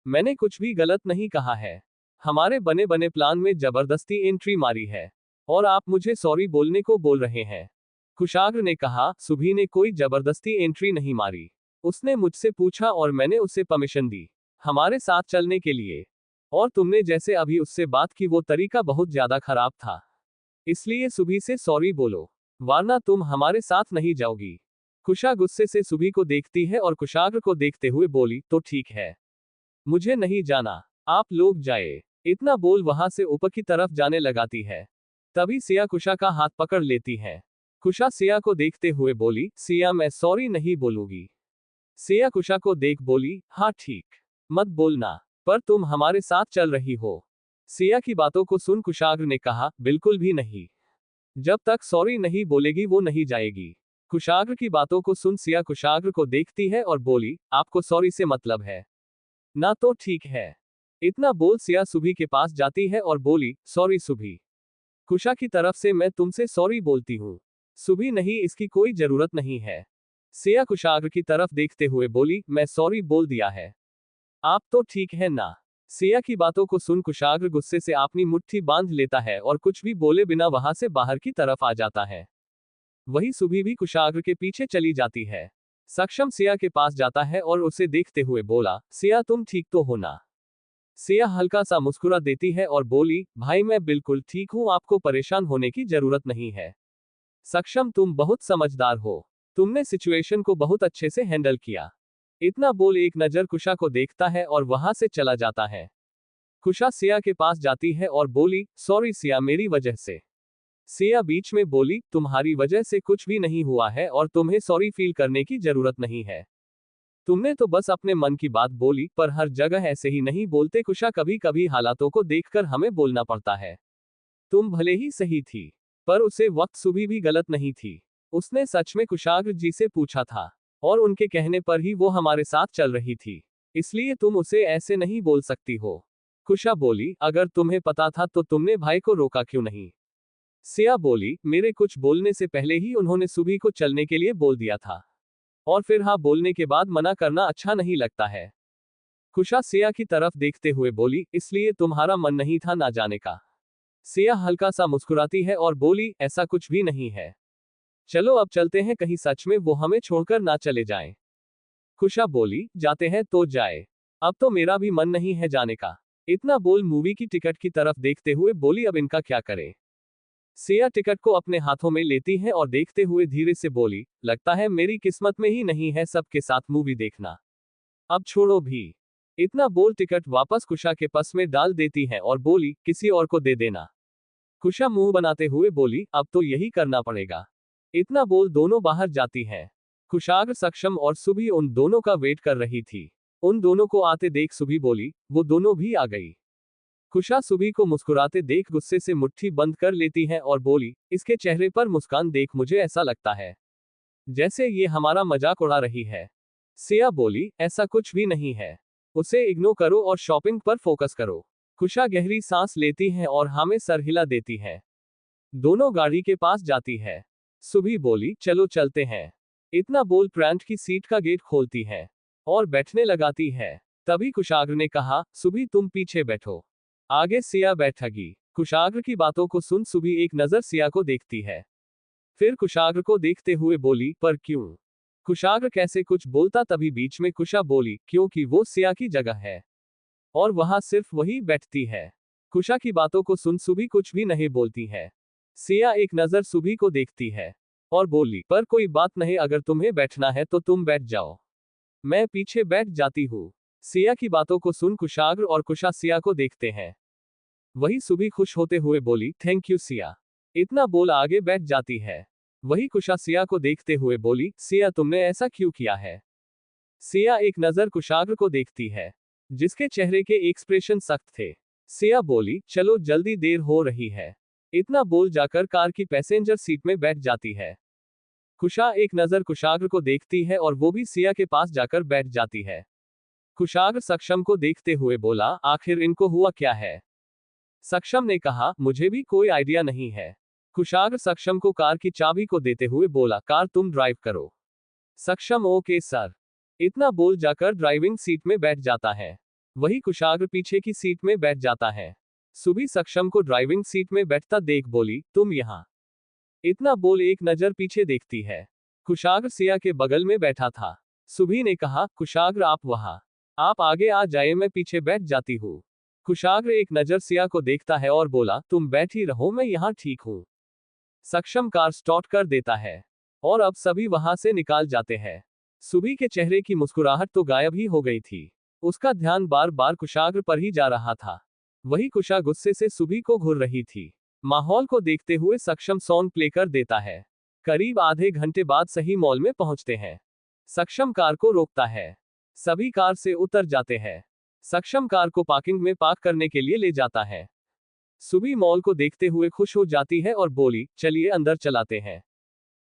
मैंने कुछ भी गलत नहीं कहा है, हमारे बने बने प्लान में जबरदस्ती एंट्री मारी है और आप मुझे सॉरी बोलने को बोल रहे हैं। कुशाग्र ने कहा, सुबी ने कोई जबरदस्ती एंट्री नहीं मारी, उसने मुझसे पूछा और मैंने उसे परमिशन दी हमारे साथ चलने के लिए, और तुमने जैसे अभी उससे बात की वो तरीका बहुत ज्यादा खराब था, इसलिए सुबी से सॉरी बोलो, वरना तुम हमारे साथ नहीं जाओगी। कुशा गुस्से से सुबी को देखती है और कुशाग्र को देखते हुए बोली, तो ठीक है, मुझे नहीं जाना, आप लोग जाए। इतना बोल वहां से ऊपर की तरफ जाने लगाती है। तभी सिया कुशा का हाथ पकड़ लेती है। कुशा सिया को देखते हुए बोली, सिया मैं सॉरी नहीं बोलूंगी। सिया कुशा को देख बोली, हाँ ठीक, मत बोलना, पर तुम हमारे साथ चल रही हो। सिया की बातों को सुन कुशाग्र ने कहा, बिल्कुल भी नहीं, जब तक सॉरी नहीं बोलेगी वो नहीं जाएगी। कुशाग्र की बातों को सुन सिया कुशाग्र को देखती है और बोली, आपको सॉरी से मतलब है ना, तो ठीक है। इतना बोल सिया सुबी के पास जाती है और बोली, सॉरी सुबी, कुशा की तरफ से मैं तुमसे सॉरी बोलती हूँ। सुबी, नहीं, इसकी कोई जरूरत नहीं है। सिया कुशाग्र की तरफ देखते हुए बोली, मैं सॉरी बोल दिया है, आप तो ठीक है ना। सिया की बातों को सुन कुशाग्र गुस्से से अपनी मुट्ठी बांध लेता है और कुछ भी बोले बिना वहां से बाहर की तरफ आ जाता है। वही सुबी भी कुशाग्र के पीछे चली जाती है। सक्षम सिया के पास जाता है और उसे देखते हुए बोला, सिया तुम ठीक तो हो ना? सिया हल्का सा मुस्कुरा देती है और बोली, भाई मैं बिल्कुल ठीक हूं, आपको परेशान होने की जरूरत नहीं है। सक्षम तुम बहुत समझदार हो, तुमने सिचुएशन को बहुत अच्छे से हैंडल किया। इतना बोल एक नजर कुशा को देखता है और वहां से चला जाता है। कुशा सिया के पास जाती है और बोली, सॉरी सिया, मेरी वजह से। सिया बीच में बोली, तुम्हारी वजह से कुछ भी नहीं हुआ है और तुम्हें सॉरी फील करने की जरूरत नहीं है, तुमने तो बस अपने मन की बात बोली, पर हर जगह ऐसे ही नहीं बोलते कुशा, कभी कभी हालातों को देखकर हमें बोलना पड़ता है। तुम भले ही सही थी, पर उसे वक्त सुबह भी गलत नहीं थी, उसने सच में कुशाग्र जी से पूछा था और उनके कहने पर ही वो हमारे साथ चल रही थी, इसलिए तुम उसे ऐसे नहीं बोल सकती हो। कुशा बोली, अगर तुम्हें पता था तो तुमने भाई को रोका क्यों नहीं? सिया बोली, मेरे कुछ बोलने से पहले ही उन्होंने सुबह को चलने के लिए बोल दिया था, और फिर हाँ बोलने के बाद मना करना अच्छा नहीं लगता है। कुशा सिया की तरफ देखते हुए बोली, इसलिए तुम्हारा मन नहीं था ना जाने का? सिया हल्का सा मुस्कुराती है और बोली, ऐसा कुछ भी नहीं है। चलो अब चलते हैं, कहीं सच में वो हमें छोड़कर ना चले जाएं। कुशा बोली, जाते हैं तो जाए, अब तो मेरा भी मन नहीं है जाने का। इतना बोल मूवी की टिकट की तरफ देखते हुए बोली, अब इनका क्या करें? सिया टिकट को अपने हाथों में लेती है और देखते हुए धीरे से बोली, लगता है मेरी किस्मत में ही नहीं है सबके साथ मूवी देखना। अब छोड़ो भी। इतना बोल टिकट वापस कुशा के पर्स में डाल देती है और बोली, किसी और को दे देना। कुशा मुंह बनाते हुए बोली, अब तो यही करना पड़ेगा। इतना बोल दोनों बाहर जाती हैं। कुशाग्र, सक्षम और सुभी उन दोनों का वेट कर रही थी। उन दोनों को आते देख सुभी बोली, वो दोनों भी आ गई। कुशा सुभी को मुस्कुराते देख गुस्से से मुट्ठी बंद कर लेती है और बोली, इसके चेहरे पर मुस्कान देख मुझे ऐसा लगता है जैसे ये हमारा मजाक उड़ा रही है। सिया बोली, ऐसा कुछ भी नहीं है, उसे इग्नोर करो और शॉपिंग पर फोकस करो। कुशा गहरी सांस लेती है और हाँ में सर हिला देती है। दोनों गाड़ी के पास जाती है। सुभी बोली, चलो चलते हैं। इतना बोल प्लांट की सीट का गेट खोलती है और बैठने लगाती है। तभी कुशाग्र ने कहा, सुभी तुम पीछे बैठो, आगे सिया बैठेगी। कुशाग्र की बातों को सुन सुभी एक नजर सिया को देखती है, फिर कुशाग्र को देखते हुए बोली, पर क्यों? कुशाग्र कैसे कुछ बोलता, तभी बीच में कुशा बोली, क्योंकि वो सिया की जगह है और वहां सिर्फ वही बैठती है। कुशा की बातों को सुन सुभी कुछ भी नहीं बोलती है। सिया एक नजर सुभी को देखती है और बोली, पर कोई बात नहीं, अगर तुम्हें बैठना है तो तुम बैठ जाओ, मैं पीछे बैठ जाती हूँ। सिया की बातों को सुन कुशाग्र और कुशा सिया को देखते हैं। वही सुभी खुश होते हुए बोली, थैंक यू सिया। इतना बोल आगे बैठ जाती है। वही कुशा सिया को देखते हुए बोली, सिया तुमने ऐसा क्यों किया है? सिया एक नजर कुशाग्र को देखती है, जिसके चेहरे के एक्सप्रेशन सख्त थे। सिया बोली, चलो जल्दी देर हो रही है। इतना बोल जाकर कार की पैसेंजर सीट में बैठ जाती है। कुशा एक नजर कुशाग्र को देखती है और वो भी सिया के पास जाकर बैठ जाती है। कुशाग्र सक्षम को देखते हुए बोला, आखिर इनको हुआ क्या है? सक्षम ने कहा, मुझे भी कोई आइडिया नहीं है। कुशाग्र सक्षम को कार की चाबी को देते हुए बोला, कार तुम ड्राइव करो। सक्षम, ओके सर। इतना बोल जाकर ड्राइविंग सीट में बैठ जाता है। वही कुशाग्र पीछे की सीट में बैठ जाता है। सुभी सक्षम को ड्राइविंग सीट में बैठता देख बोली, तुम यहाँ। इतना बोल एक नजर पीछे देखती है। कुशाग्र सिया के बगल में बैठा था। सुभी ने कहा, कुशाग्र आप वहां, आप आगे आ जाए, मैं पीछे बैठ जाती हूँ। कुशाग्र एक नजर सिया को देखता है और बोला, तुम बैठी रहो, मैं यहाँ ठीक हूँ। सक्षम कार स्टार्ट कर देता है और अब सभी वहां से निकाल जाते हैं। सुभी के चेहरे की मुस्कुराहट तो गायब ही हो गई थी। उसका ध्यान बार बार कुशाग्र पर ही जा रहा था। वही कुशा गुस्से से सुभी को घूर रही थी। माहौल को देखते हुए सक्षम सॉन्ग प्ले कर देता है। करीब आधे घंटे बाद सही मॉल में पहुंचते हैं। सक्षम कार को रोकता है। सभी कार से उतर जाते हैं। सक्षम कार को पार्किंग में पार्क करने के लिए ले जाता है। सुभी मॉल को देखते हुए खुश हो जाती है और बोली, चलिए अंदर चलाते हैं।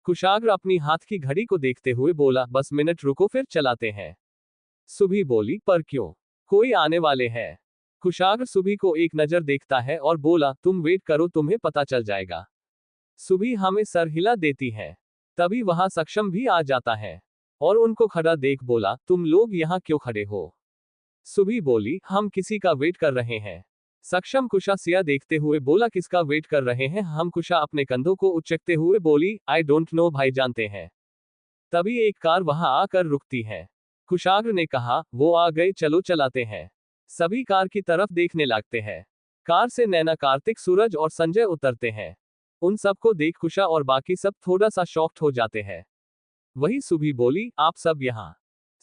कुशाग्र अपनी हाथ की घड़ी को देखते हुए बोला, बस मिनट रुको फिर चलाते हैं। सुभी बोली, पर क्यों? कोई आने वाले हैं। कुशाग्र सुभी को एक नजर देखता है और बोला, तुम वेट करो, तुम्हें पता चल जाएगा। सुभी हमें सर हिला देती है। तभी वहां सक्षम भी आ जाता है और उनको खड़ा देख बोला, तुम लोग यहाँ क्यों खड़े हो? सुभी बोली, हम किसी का वेट कर रहे हैं। सक्षम कुशा सिया देखते हुए बोला, किसका वेट कर रहे हैं हम? कुशा अपने कंधों को उचकते हुए बोली, आई डोंट नो भाई, जानते हैं। तभी एक कार वहां आकर रुकती है। कुशाग्र ने कहा, वो आ गए, चलो चलाते हैं। सभी कार की तरफ देखने लगते हैं। कार से नैना, कार्तिक, सूरज और संजय उतरते हैं। उन सबको देख कुशा और बाकी सब थोड़ा सा शॉक्ड हो जाते हैं। वही सुभी बोली, आप सब यहाँ?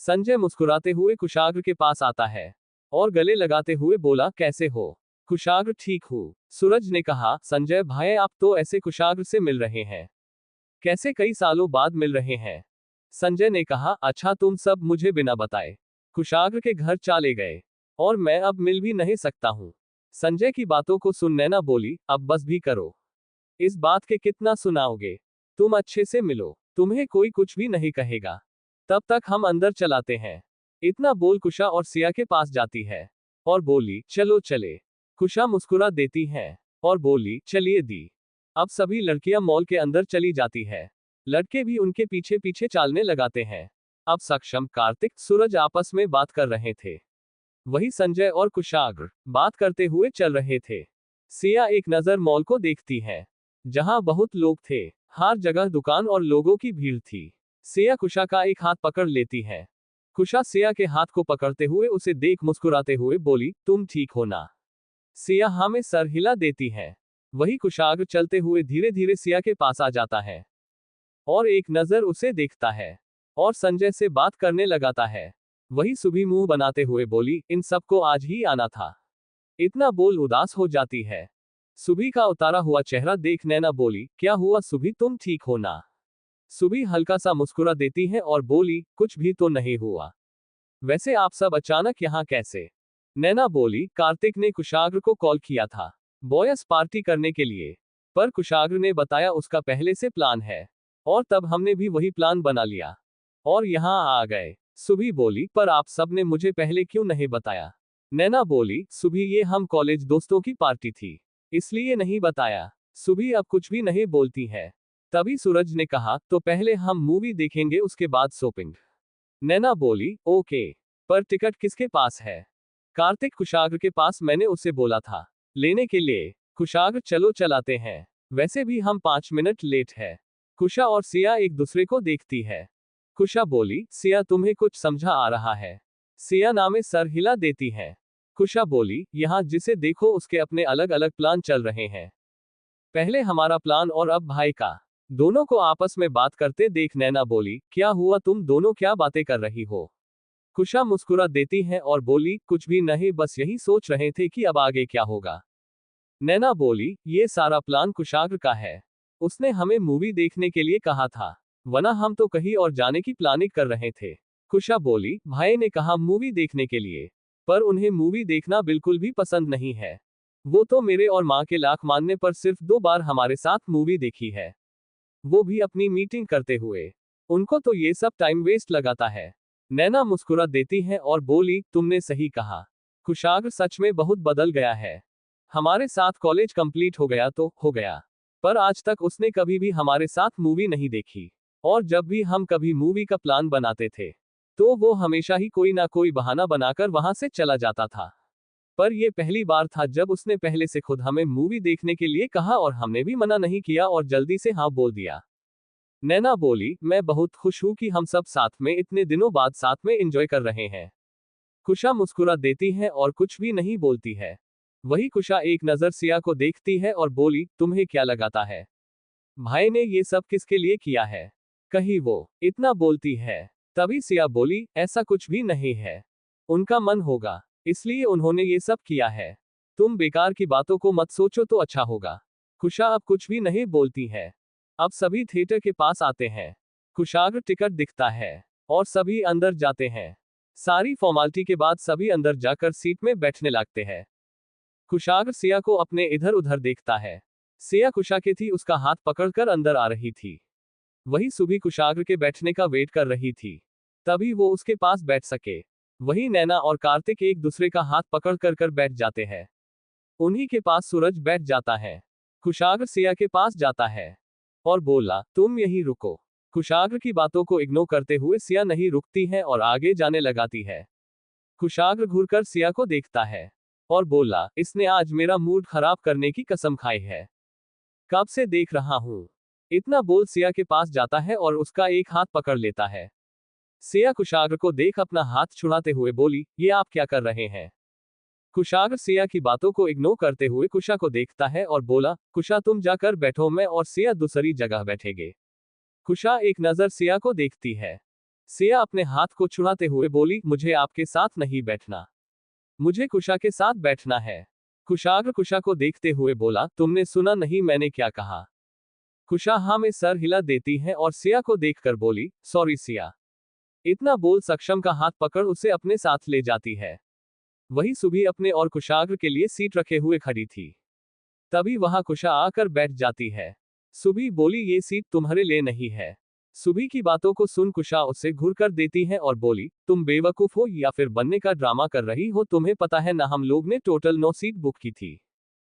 संजय मुस्कुराते हुए कुशाग्र के पास आता है और गले लगाते हुए बोला, कैसे हो? कुशाग्र, ठीक हूँ। सूरज ने कहा, संजय भाई आप तो ऐसे कुशाग्र से मिल रहे हैं, कैसे कई सालों बाद मिल रहे हैं? संजय ने कहा, अच्छा तुम सब मुझे बिना बताए कुशाग्र के घर चले गए और मैं अब मिल भी नहीं सकता हूँ। संजय की बातों को सुन नैना बोली, अब बस भी करो, इस बात के कितना सुनाओगे? तुम अच्छे से मिलो, तुम्हें कोई कुछ भी नहीं कहेगा, तब तक हम अंदर चलाते हैं। इतना बोल कुशा और सिया के पास जाती है और बोली चलो चले। कुशा मुस्कुरा देती है और बोली चलिए दी। अब सभी लड़कियां मॉल के अंदर चली जाती है। लड़के भी उनके पीछे पीछे चालने लगाते हैं। अब सक्षम, कार्तिक, सूरज आपस में बात कर रहे थे। वही संजय और कुशाग्र बात करते हुए चल रहे थे। सिया एक नजर मॉल को देखती है, जहां बहुत लोग थे। हर जगह दुकान और लोगों की भीड़ थी। सिया कुशा का एक हाथ पकड़ लेती है। कुशा सिया के हाथ को पकड़ते हुए उसे देख मुस्कुराते हुए बोली, तुम ठीक हो ना? सिया हाँ में सर हिला देती है। वही कुशाग्र चलते हुए धीरे धीरे सिया के पास आ जाता है और एक नजर उसे देखता है और संजय से बात करने लगाता है। वही सुभी मुंह बनाते हुए बोली, इन सबको आज ही आना था। इतना बोल उदास हो जाती है। सुभी का उतारा हुआ चेहरा देख नैना बोली, क्या हुआ सुभी, तुम ठीक हो ना? सुभी हल्का सा मुस्कुरा देती है और बोली, कुछ भी तो नहीं हुआ। वैसे आप सब अचानक यहाँ कैसे? नैना बोली, कार्तिक ने कुशाग्र को कॉल किया था बॉयस पार्टी करने के लिए, पर कुशाग्र ने बताया उसका पहले से प्लान है और तब हमने भी वही प्लान बना लिया और यहाँ आ गए। सुभी बोली, पर आप सब ने मुझे पहले क्यों नहीं बताया? नैना बोली, सुभी ये हम कॉलेज दोस्तों की पार्टी थी, इसलिए नहीं बताया। सुभी अब कुछ भी नहीं बोलती है। तभी सूरज ने कहा, तो पहले हम मूवी देखेंगे उसके बाद शॉपिंग। नैना बोली, ओके, पर टिकट किसके पास है? कार्तिक कुशाग्र के पास, मैंने उसे बोला था लेने के लिए। कुशाग्र, चलो चलाते हैं, वैसे भी हम 5 मिनट लेट है। कुशा और सिया एक दूसरे को देखती है। कुशा बोली, सिया तुम्हें कुछ समझा आ रहा है? सिया नामे सर हिला देती है। कुशा बोली, यहाँ जिसे देखो उसके अपने अलग अलग प्लान चल रहे हैं। पहले हमारा प्लान और अब भाई का। दोनों को आपस में बात करते देख नैना बोली, क्या हुआ, तुम दोनों क्या बातें कर रही हो? कुशा मुस्कुरा देती है और बोली, कुछ भी नहीं, बस यही सोच रहे थे कि अब आगे क्या होगा। नैना बोली, ये सारा प्लान कुशाग्र का है। उसने हमें मूवी देखने के लिए कहा था, वरना हम तो कहीं और जाने की प्लानिंग कर रहे थे। कुशा बोली, भाई ने कहा मूवी देखने के लिए, पर उन्हें मूवी देखना बिल्कुल भी पसंद नहीं है। वो तो मेरे और माँ के लाख मानने पर सिर्फ 2 बार हमारे साथ मूवी देखी है, वो भी अपनी मीटिंग करते हुए। उनको तो ये सब टाइम वेस्ट लगाता है। नैना मुस्कुरा देती है और बोली, तुमने सही कहा, कुशाग्र सच में बहुत बदल गया है। हमारे साथ कॉलेज कंप्लीट हो गया तो हो गया, पर आज तक उसने कभी भी हमारे साथ मूवी नहीं देखी। और जब भी हम कभी मूवी का प्लान बनाते थे, तो वो हमेशा ही कोई ना कोई बहाना बनाकर वहां से चला जाता था। पर ये पहली बार था जब उसने पहले से खुद हमें मूवी देखने के लिए कहा और हमने भी मना नहीं किया और जल्दी से हाँ बोल दिया। नैना बोली, मैं बहुत खुश हूं कि हम सब साथ में इतने दिनों बाद साथ में एंजॉय कर रहे हैं। कुशा मुस्कुरा देती है और कुछ भी नहीं बोलती है। वही कुशा एक नजर सिया को देखती है और बोली, तुम्हें क्या लगाता है, भाई ने ये सब किसके लिए किया है? कहीं वो इतना बोलती है। तभी सिया बोली, ऐसा कुछ भी नहीं है, उनका मन होगा, इसलिए उन्होंने ये सब किया है। तुम बेकार की बातों को मत सोचो तो अच्छा होगा। कुशा अब कुछ भी नहीं बोलती है। अब सभी थिएटर के पास आते हैं। कुशाग्र टिकट दिखता है और सभी अंदर जाते हैं। सारी फॉर्मालिटी के बाद सभी अंदर जाकर सीट में बैठने लगते हैं। कुशाग्र सिया को अपने इधर उधर देखता है। सिया कुशा के थी, उसका हाथ पकड़कर अंदर आ रही थी। वही सुभी कुशाग्र के बैठने का वेट कर रही थी, तभी वो उसके पास बैठ सके। वही नैना और कार्तिक एक दूसरे का हाथ पकड़ कर बैठ जाते हैं। उन्हीं के पास सूरज बैठ जाता है। कुशाग्र सिया के पास जाता है और बोला, तुम यहीं रुको। कुशाग्र की बातों को इग्नोर करते हुए सिया नहीं रुकती है और आगे जाने लगाती है। कुशाग्र घूरकर सिया को देखता है और बोला, इसने आज मेरा मूड खराब करने की कसम खाई है, कब से देख रहा हूं। इतना बोल सिया के पास जाता है और उसका एक हाथ पकड़ लेता है। सिया कुशाग्र को देख अपना हाथ छुड़ाते हुए बोली, ये आप क्या कर रहे हैं? कुशाग्र सिया की बातों को इग्नोर करते हुए कुशा को देखता है और बोला, कुशा तुम जाकर बैठो, मैं और सिया दूसरी जगह बैठेंगे। कुशा एक नजर सिया को देखती है। सिया अपने हाथ को छुड़ाते हुए बोली, मुझे आपके साथ नहीं बैठना, मुझे कुशा के साथ बैठना है। कुशाग्र कुशा को देखते हुए बोला, तुमने सुना नहीं मैंने क्या कहा? कुशा हाँ में सर हिला देती है और सिया को देखकर बोली, सॉरी सिया। इतना बोल सक्षम का हाथ पकड़ उसे अपने साथ ले जाती है। वही सुभी अपने और कुशाग्र के लिए सीट रखे हुए खड़ी थी। तभी वहां कुशा आकर बैठ जाती है। सुभी बोली, ये सीट तुम्हारे लिए नहीं है। सुबी की बातों को सुन कुशा उससे घूर कर देती है और बोली, तुम बेवकूफ हो या फिर बनने का ड्रामा कर रही हो। तुम्हें पता है ना, हम लोग ने टोटल 9 सीट बुक की थी,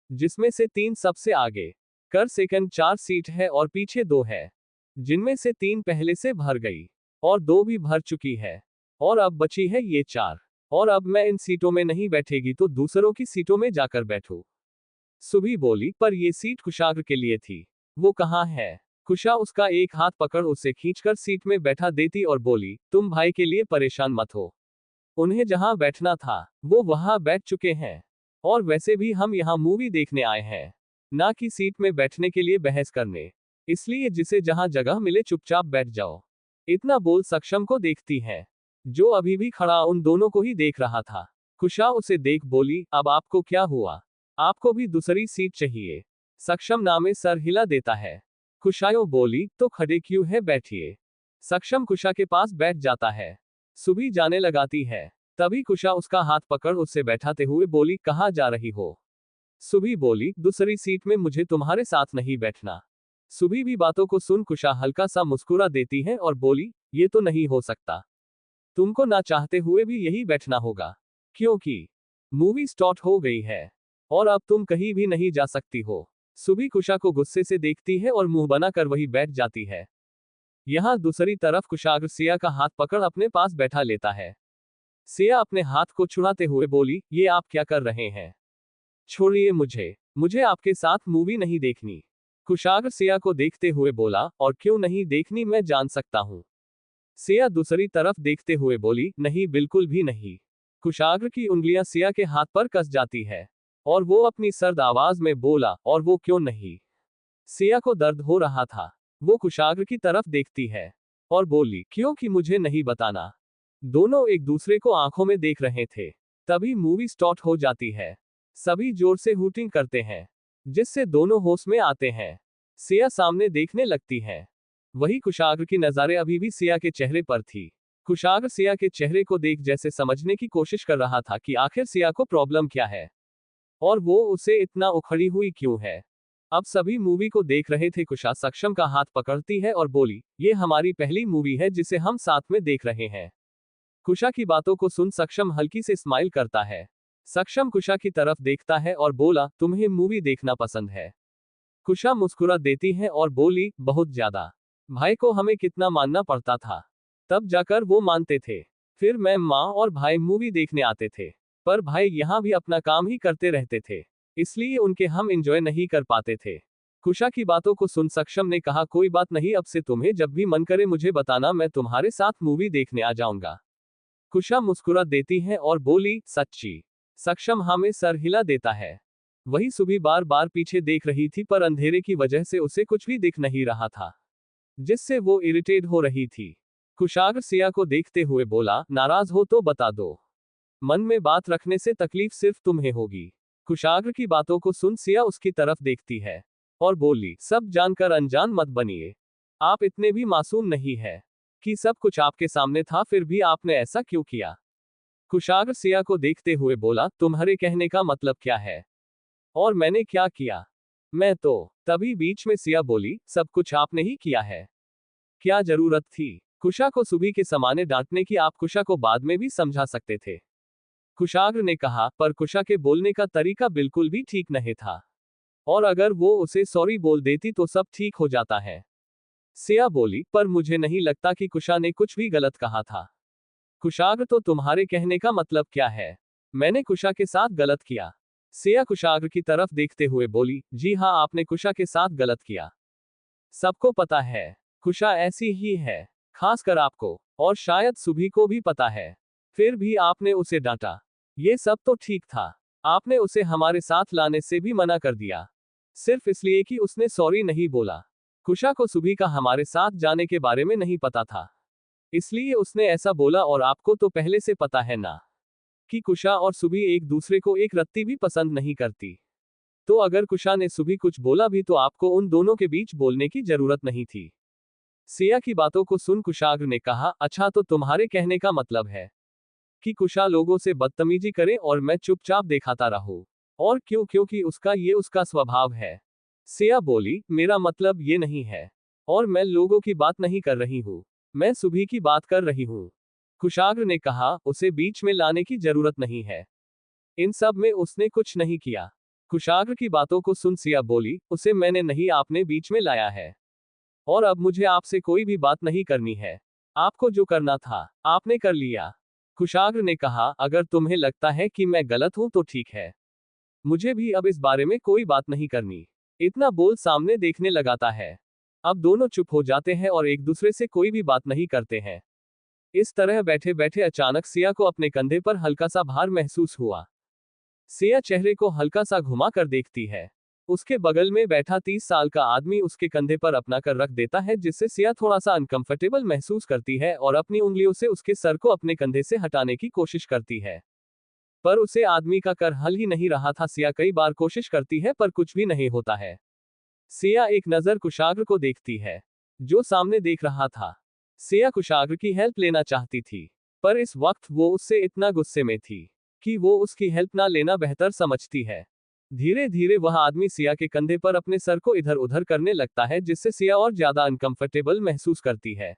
जिसमें से 3 सबसे आगे कर सेकंड 4 सीट है और पीछे 2 है, जिनमें से 3 पहले से भर गई और 2 भी भर चुकी है, और अब बची है ये 4। और अब मैं इन सीटों में नहीं बैठेगी तो दूसरों की सीटों में जाकर बैठूं। सुबी बोली, पर ये सीट कुशाग्र के लिए थी, वो कहाँ है? कुशा उसका एक हाथ पकड़ उसे खींचकर सीट में बैठा देती और बोली, तुम भाई के लिए परेशान मत हो, उन्हें जहां बैठना था वो वहां बैठ चुके हैं, और वैसे भी हम यहाँ मूवी देखने आए हैं, ना कि सीट में बैठने के लिए बहस करने, इसलिए जिसे जहां जगह मिले चुपचाप बैठ जाओ। इतना बोल सक्षम को देखती है, जो अभी भी खड़ा उन दोनों को ही देख रहा था। कुशा उसे देख बोली, अब आपको क्या हुआ? आपको भी दूसरी सीट चाहिए? सक्षम नामे सर हिला देता है। कुशायो बोली, तो खड़े क्यों है, बैठिए। सक्षम कुशा के पास बैठ जाता है। सुबी जाने लगाती है, तभी कुशा उसका हाथ पकड़ उससे बैठाते हुए बोली, कहाँ जा रही हो? सुबी बोली, दूसरी सीट में, मुझे तुम्हारे साथ नहीं बैठना। सुबी भी बातों को सुन कुशा हल्का सा मुस्कुरा देती है और बोली, ये तो नहीं हो सकता, तुमको ना चाहते हुए भी यही बैठना होगा, क्योंकि मूवी स्टार्ट हो गई है और अब तुम कहीं भी नहीं जा सकती हो। सुबी कुशा को गुस्से से देखती है और मुंह बनाकर वही बैठ जाती है। यहाँ दूसरी तरफ कुशाग्र सिया का हाथ पकड़ अपने पास बैठा लेता है। सिया अपने हाथ को छुड़ाते हुए बोली, ये आप क्या कर रहे हैं? छोड़िए मुझे, मुझे आपके साथ मूवी नहीं देखनी। कुशाग्र सिया को देखते हुए बोला, और क्यों नहीं देखनी, मैं जान सकता हूँ? सिया दूसरी तरफ देखते हुए बोली, नहीं, बिल्कुल भी नहीं। कुशाग्र की उंगलियां सिया के हाथ पर कस जाती है और वो अपनी सर्द आवाज में बोला, और वो क्यों नहीं? सिया को दर्द हो रहा था। वो कुशाग्र की तरफ देखती है और बोली, क्योंकि मुझे नहीं बताना। दोनों एक दूसरे को आंखों में देख रहे थे। तभी मूवी स्टार्ट हो जाती है। सभी जोर से हूटिंग करते हैं, जिससे दोनों होश में आते हैं। सिया सामने देखने लगती है। वही कुशाग्र की नज़ारें अभी भी सिया के चेहरे पर थी। कुशाग्र सिया के चेहरे को देख जैसे समझने की कोशिश कर रहा था कि आखिर सिया को प्रॉब्लम क्या है और वो उसे इतना उखड़ी हुई क्यों है। अब सभी मूवी को देख रहे थे। कुशा सक्षम का हाथ पकड़ती है और बोली, ये हमारी पहली मूवी है जिसे हम साथ में देख रहे हैं। कुशा की बातों को सुन सक्षम हल्की से स्माइल करता है। सक्षम कुशा की तरफ देखता है और बोला, तुम्हें मूवी देखना पसंद है? कुशा मुस्कुरा देती है और बोली, बहुत ज्यादा। भाई को हमें कितना मानना पड़ता था, तब जाकर वो मानते थे। फिर मैं, माँ और भाई मूवी देखने आते थे, पर भाई यहाँ भी अपना काम ही करते रहते थे, इसलिए उनके हम एंजॉय नहीं कर पाते थे। कुशा की बातों को सुन सक्षम ने कहा, कोई बात नहीं, अब से तुम्हें जब भी मन करे मुझे बताना, मैं तुम्हारे साथ मूवी देखने आ जाऊंगा। कुशा मुस्कुरा देती है और बोली, सच्ची? सक्षम हाँ में सर हिला देता है। वही सुबह बार बार पीछे देख रही थी, पर अंधेरे की वजह से उसे कुछ भी दिख नहीं रहा था, जिससे वो इरिटेट हो रही थी। कुशाग्र सिया को देखते हुए बोला, नाराज हो तो बता दो, मन में बात रखने से तकलीफ सिर्फ तुम्हें होगी। कुशाग्र की बातों को सुन सिया उसकी तरफ देखती है और बोली, सब जानकर अनजान मत बनिए, आप इतने भी मासूम नहीं है कि सब कुछ आपके सामने था, फिर भी आपने ऐसा क्यों किया? कुशाग्र सिया को देखते हुए बोला, तुम्हारे कहने का मतलब क्या है और मैंने क्या किया? मैं तो। तभी बीच में सिया बोली, सब कुछ आपने ही किया है, क्या जरूरत थी कुशा को सुबह के समाने डांटने की? आप कुशा को बाद में भी समझा सकते थे। कुशाग्र ने कहा, पर कुशा के बोलने का तरीका बिल्कुल भी ठीक नहीं था, और अगर वो उसे सॉरी बोल देती तो सब ठीक हो जाता है। सिया बोली, पर मुझे नहीं लगता कि कुशा ने कुछ भी गलत कहा था। कुशाग्र, तो तुम्हारे कहने का मतलब क्या है? मैंने कुशा के साथ गलत किया? सिया कुशाग्र की तरफ देखते हुए बोली, जी हाँ, आपने कुशा के साथ गलत किया, सबको पता है। कुशा ऐसी ही है, खासकर आपको, और शायद सुभी को भी पता है, फिर भी आपने उसे डांटा। ये सब तो ठीक था, आपने उसे हमारे साथ लाने से भी मना कर दिया, सिर्फ इसलिए कि उसने सॉरी नहीं बोला। कुशा को सुभी का हमारे साथ जाने के बारे में नहीं पता था, इसलिए उसने ऐसा बोला, और आपको तो पहले से पता है ना कि कुशा और सुभी एक दूसरे को एक रत्ती भी पसंद नहीं करती। तो अगर कुशा ने सुभी कुछ बोला भी तो आपको उन दोनों के बीच बोलने की जरूरत नहीं थी। सिया की बातों को सुन कुशाग्र ने कहा, अच्छा, तो तुम्हारे कहने का मतलब है कि कुशा लोगों से बदतमीजी करे और मैं चुपचाप दिखाता रहूं? और क्यों? क्योंकि उसका ये उसका स्वभाव है। सिया बोली, मेरा मतलब ये नहीं है और मैं लोगों की बात नहीं कर रही हूँ, मैं सुबह की बात कर रही हूँ। कुशाग्र ने कहा, उसे बीच में लाने की जरूरत नहीं है। इन सब में उसने कुछ नहीं किया। कुशाग्र की बातों को सुन सिया बोली, उसे मैंने नहीं, आपने बीच में लाया है। और अब मुझे आपसे कोई भी बात नहीं करनी है। आपको जो करना था, आपने कर लिया। कुशाग्र ने कहा, अगर तुम्हें लगता है कि मैं गलत हूं तो ठीक है। मुझे भी अब इस बारे में कोई बात नहीं करनी। इतना बोल सामने देखने लगाता है। अब दोनों चुप हो जाते हैं और एक दूसरे से कोई भी बात नहीं करते हैं। इस तरह बैठे बैठे अचानक सिया को अपने कंधे पर हल्का सा भार महसूस हुआ। सिया चेहरे को हल्का सा घुमा कर देखती है। उसके बगल में बैठा 30 साल का आदमी उसके कंधे पर अपना कर रख देता है, जिससे सिया थोड़ा सा अनकंफर्टेबल महसूस करती है और अपनी उंगलियों से उसके सर को अपने कंधे से हटाने की कोशिश करती है। पर उसे आदमी का कर हल ही नहीं रहा था। सिया कई बार कोशिश करती है पर कुछ भी नहीं होता है। सिया एक नजर कुशाग्र को देखती है, जो सामने देख रहा था। सिया कुशाग्र की हेल्प लेना चाहती थी, पर इस वक्त वो उससे इतना गुस्से में थी कि वो उसकी हेल्प ना लेना बेहतर समझती है। धीरे धीरे वह आदमी सिया के कंधे पर अपने सर को इधर उधर करने लगता है, जिससे सिया और ज्यादा अनकंफर्टेबल महसूस करती है।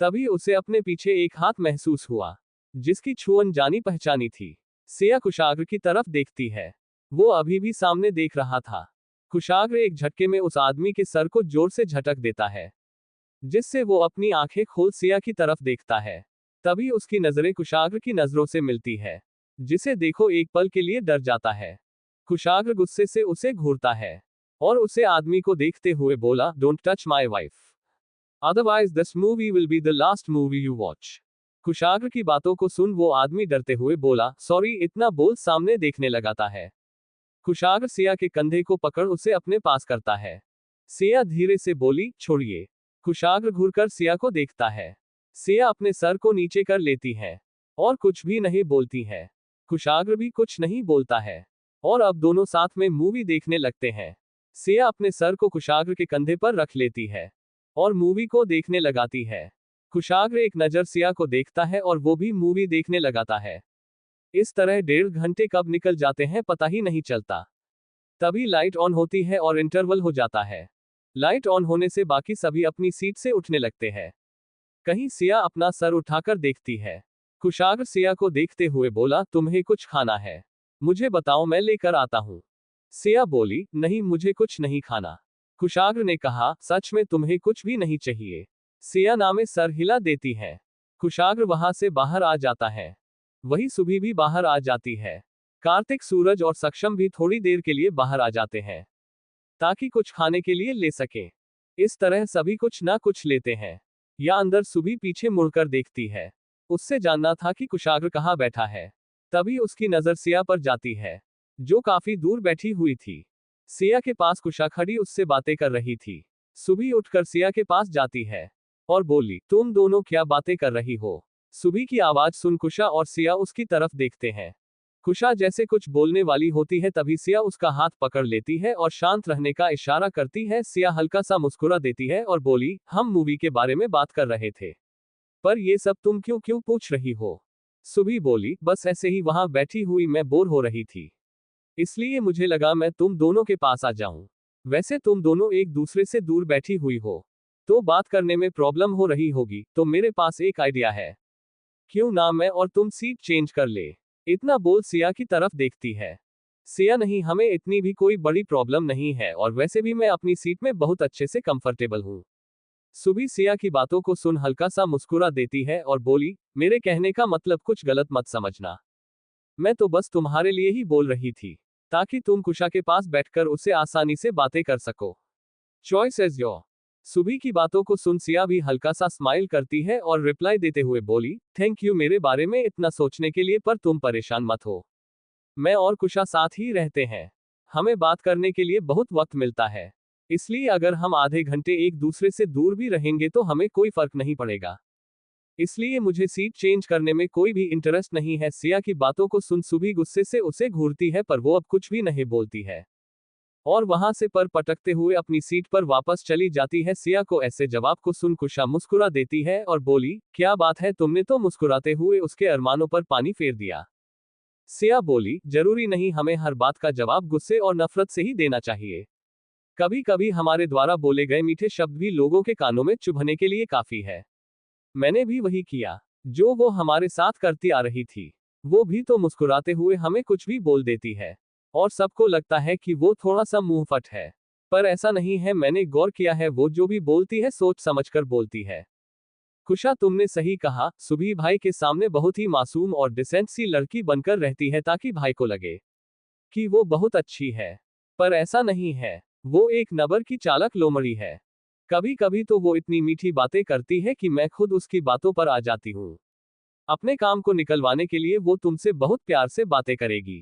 तभी उसे अपने पीछे एक हाथ महसूस हुआ, जिसकी छू अनजानी पहचानी थी। सिया कुशाग्र की तरफ देखती है। वो अभी भी सामने देख रहा था। कुशाग्र एक झटके में उस आदमी के सर को जोर से झटक देता है, जिससे वो अपनी आंखें खोल सिया की तरफ देखता है। तभी उसकी नजरें कुशाग्र की नजरों से मिलती है, जिसे देखो एक पल के लिए डर जाता है। कुशाग्र गुस्से से उसे घूरता है और उसे आदमी को देखते हुए बोला, don't touch my wife, otherwise this movie will be the last movie you watch. Kushagra की बातों को सुन वो आदमी डरते हुए बोला, सॉरी, इतना बोल सामने देखने लगाता है। कुशाग्र सिया के कंधे को पकड़ उसे अपने पास करता है। सिया धीरे से बोली, छोड़िए। कुशाग्र घूरकर सिया को देखता है। सिया अपने सर को नीचे कर लेती है और कुछ भी नहीं बोलती है। कुशाग्र भी कुछ नहीं बोलता है और अब दोनों साथ में मूवी देखने लगते हैं। सिया अपने सर को कुशाग्र के कंधे पर रख लेती है और मूवी को देखने लगाती है। कुशाग्र एक नजर सिया को देखता है और वो भी मूवी देखने लगाता है। इस तरह 1.5 घंटे कब निकल जाते हैं पता ही नहीं चलता। तभी लाइट ऑन होती है और इंटरवल हो जाता है। लाइट ऑन होने से बाकी सभी अपनी सीट से उठने लगते हैं। कहीं सिया अपना सर उठाकर देखती है। कुशाग्र सिया को देखते हुए बोला, तुम्हें कुछ खाना है? मुझे बताओ, मैं लेकर आता हूँ। सिया बोली, नहीं, मुझे कुछ नहीं खाना। कुशाग्र ने कहा, सच में तुम्हें कुछ भी नहीं चाहिए? सिया नामे सर हिला देती है। कुशाग्र वहां से बाहर आ जाता है। वही सुबह भी बाहर आ जाती है। कार्तिक, सूरज और सक्षम भी थोड़ी देर के लिए बाहर आ जाते हैं, ताकि कुछ खाने के लिए ले सके। इस तरह सभी कुछ ना कुछ लेते हैं। या अंदर सुबह पीछे मुड़कर देखती है। उससे जानना था कि कुशाग्र कहाँ बैठा है। तभी उसकी नजर सिया पर जाती है, जो काफी दूर बैठी हुई थी। सिया के पास कुशा खड़ी उससे बातें कर रही थी। सुबह उठकर सिया के पास जाती है और बोली, तुम दोनों क्या बातें कर रही हो? सुबह की आवाज सुन कुशा और सिया उसकी तरफ देखते हैं। कुशा जैसे कुछ बोलने वाली होती है, तभी सिया उसका हाथ पकड़ लेती है और शांत रहने का इशारा करती है। सिया हल्का सा मुस्कुरा देती है और बोली, हम मूवी के बारे में बात कर रहे थे, पर ये सब तुम क्यों क्यों पूछ रही हो? सुबह बोली, बस ऐसे ही, वहां बैठी हुई मैं बोर हो रही थी, इसलिए मुझे लगा मैं तुम दोनों के पास आ जाऊं। वैसे तुम दोनों एक दूसरे से दूर बैठी हुई हो, तो बात करने में प्रॉब्लम हो रही होगी, तो मेरे पास एक आइडिया है, क्यों ना मैं और तुम सीट चेंज कर ले? इतना बोल सिया की तरफ देखती है। सिया, नहीं, हमें इतनी भी कोई बड़ी प्रॉब्लम नहीं है और वैसे भी मैं अपनी सीट में बहुत अच्छे से कंफर्टेबल हूँ। सुबह सिया की बातों को सुन हल्का सा मुस्कुरा देती है और बोली, मेरे कहने का मतलब कुछ गलत मत समझना। मैं तो बस तुम्हारे लिए ही बोल रही थी, ताकि तुम कुशा के पास बैठकर उससे आसानी से बातें कर सको। Choice is your. सुबह की बातों को सुन सिया भी हल्का सा स्माइल करती है और रिप्लाई देते हुए बोली, थैंक यू मेरे बारे में इतना सोचने के लिए, पर तुम परेशान मत हो। मैं और कुशा साथ ही रहते हैं। हमें बात करने के लिए बहुत वक्त मिलता है, इसलिए अगर हम आधे घंटे एक दूसरे से दूर भी रहेंगे तो हमें कोई फर्क नहीं पड़ेगा। इसलिए मुझे सीट चेंज करने में कोई भी इंटरेस्ट नहीं है। सिया की बातों को सुन सुबह गुस्से से उसे घूरती है, पर वो अब कुछ भी नहीं बोलती है और वहां से पर पटकते हुए अपनी सीट पर वापस चली जाती है। सिया को ऐसे जवाब को सुन कुशा मुस्कुरा देती है और बोली, क्या बात है, तुमने तो मुस्कुराते हुए उसके अरमानों पर पानी फेर दिया। सिया बोली, जरूरी नहीं हमें हर बात का जवाब गुस्से और नफरत से ही देना चाहिए। कभी कभी हमारे द्वारा बोले गए मीठे शब्द भी लोगों के कानों में चुभने के लिए काफी है। मैंने भी वही किया जो वो हमारे साथ करती आ रही थी। वो भी तो मुस्कुराते हुए हमें कुछ भी बोल देती है और सबको लगता है कि वो थोड़ा सा मुंहफट है, पर ऐसा नहीं है। मैंने गौर किया है, वो जो भी बोलती है सोच समझकर बोलती है। कुशा, तुमने सही कहा। सुभी भाई के सामने बहुत ही मासूम और डिसेंट सी लड़की बनकर रहती है ताकि भाई को लगे कि वो बहुत अच्छी है, पर ऐसा नहीं है। वो एक नबर की चालाक लोमड़ी है। कभी कभी तो वो इतनी मीठी बातें करती है कि मैं खुद उसकी बातों पर आ जाती हूँ। अपने काम को निकलवाने के लिए वो तुमसे बहुत प्यार से बातें करेगी।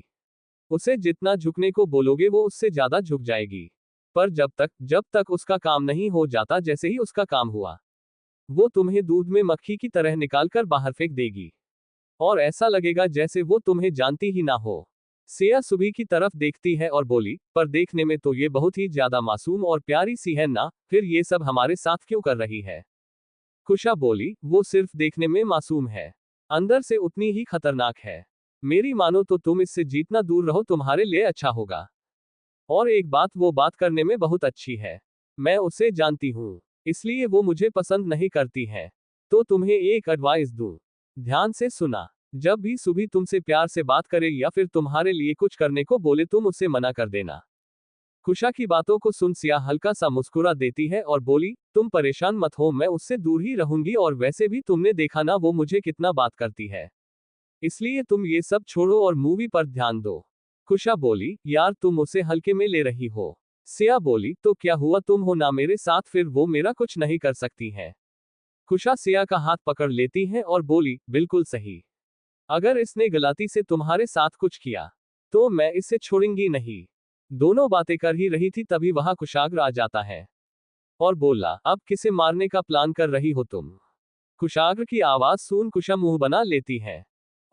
उसे जितना झुकने को बोलोगे वो उससे ज्यादा झुक जाएगी। पर जब तक उसका काम नहीं हो जाता, जैसे ही उसका काम हुआ, वो तुम्हें दूध में मक्खी की तरह निकालकर बाहर फेंक देगी और ऐसा लगेगा जैसे वो तुम्हें जानती ही ना हो। सिया सुबह की तरफ देखती है और बोली, पर देखने में तो ये बहुत ही ज्यादा मासूम और प्यारी सी है ना, फिर ये सब हमारे साथ क्यों कर रही है? कुशा बोली, वो सिर्फ देखने में मासूम है, अंदर से उतनी ही खतरनाक है। मेरी मानो तो तुम इससे जितना दूर रहो तुम्हारे लिए अच्छा होगा। और एक बात, वो बात करने में बहुत अच्छी है। मैं उसे जानती हूँ, इसलिए वो मुझे पसंद नहीं करती है। तो तुम्हें एक एडवाइस दूं, ध्यान से सुना। जब भी सुबह तुमसे प्यार से बात करे या फिर तुम्हारे लिए कुछ करने को बोले, तुम उसे मना कर देना। कुशा की बातों को सुन सिया हल्का सा मुस्कुरा देती है और बोली, तुम परेशान मत हो, मैं उससे दूर ही रहूंगी। और वैसे भी तुमने देखा ना वो मुझे कितना बात करती है, इसलिए तुम ये सब छोड़ो और मूवी पर ध्यान दो। कुशा बोली, यार तुम उसे हल्के में ले रही हो। सिया बोली, तो क्या हुआ, तुम हो ना मेरे साथ, फिर वो मेरा कुछ नहीं कर सकती हैं। कुशा सिया का हाथ पकड़ लेती है और बोली, बिल्कुल सही। अगर इसने गलती से तुम्हारे साथ कुछ किया तो मैं इसे छोड़ूंगी नहीं। दोनों बातें कर ही रही थी, तभी वहां कुशाग्र आ जाता है और बोला, अब किसे मारने का प्लान कर रही हो तुम? कुशाग्र की आवाज सुन कुशा मुंह बना लेती है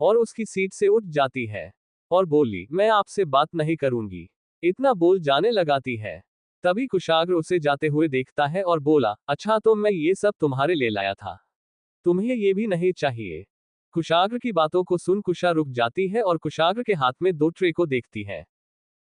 और उसकी सीट से उठ जाती है और बोली, मैं आपसे बात नहीं करूंगी। इतना बोल जाने लगाती है। तभी कुशाग्र उसे जाते हुए देखता है और बोला, अच्छा तो मैं ये सब तुम्हारे लिए लाया था, तुम्हें ये भी नहीं चाहिए? कुशाग्र की बातों को सुन कुशा रुक जाती है और कुशाग्र के हाथ में दो ट्रे को देखती है।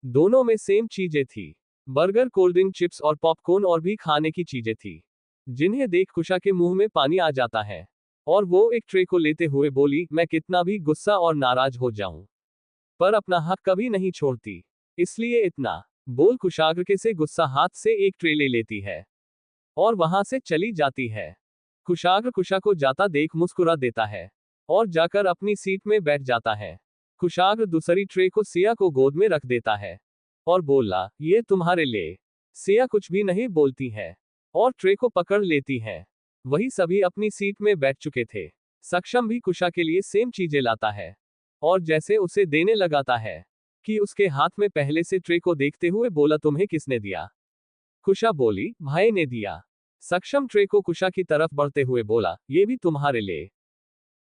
दोनों में सेम चीजें थी, बर्गर, कोल्ड ड्रिंक, चिप्स और पॉपकॉर्न और भी खाने की चीजें थी, जिन्हें देख कुशा के मुंह में पानी आ जाता है और वो एक ट्रे को लेते हुए बोली, मैं कितना भी गुस्सा और नाराज हो जाऊं पर अपना हक कभी नहीं छोड़ती, इसलिए इतना बोल कुशाग्र के से गुस्सा हाथ से एक ट्रे ले लेती है और वहां से चली जाती है। कुशाग्र कुशा को जाता देख मुस्कुरा देता है और जाकर अपनी सीट में बैठ जाता है। कुशाग्र दूसरी ट्रे को सिया को गोद में रख देता है और बोला, ये तुम्हारे लिए। सिया कुछ भी नहीं बोलती है और ट्रे को पकड़ लेती है। वही सभी अपनी सीट में बैठ चुके थे। सक्षम भी कुशा के लिए सेम चीजें लाता है और जैसे उसे देने लगाता है कि उसके हाथ में पहले से ट्रे को देखते हुए बोला, तुम्हें किसने दिया? कुशा बोली, भाई ने दिया। सक्षम ट्रे को कुशा की तरफ बढ़ते हुए बोला, ये भी तुम्हारे लिए।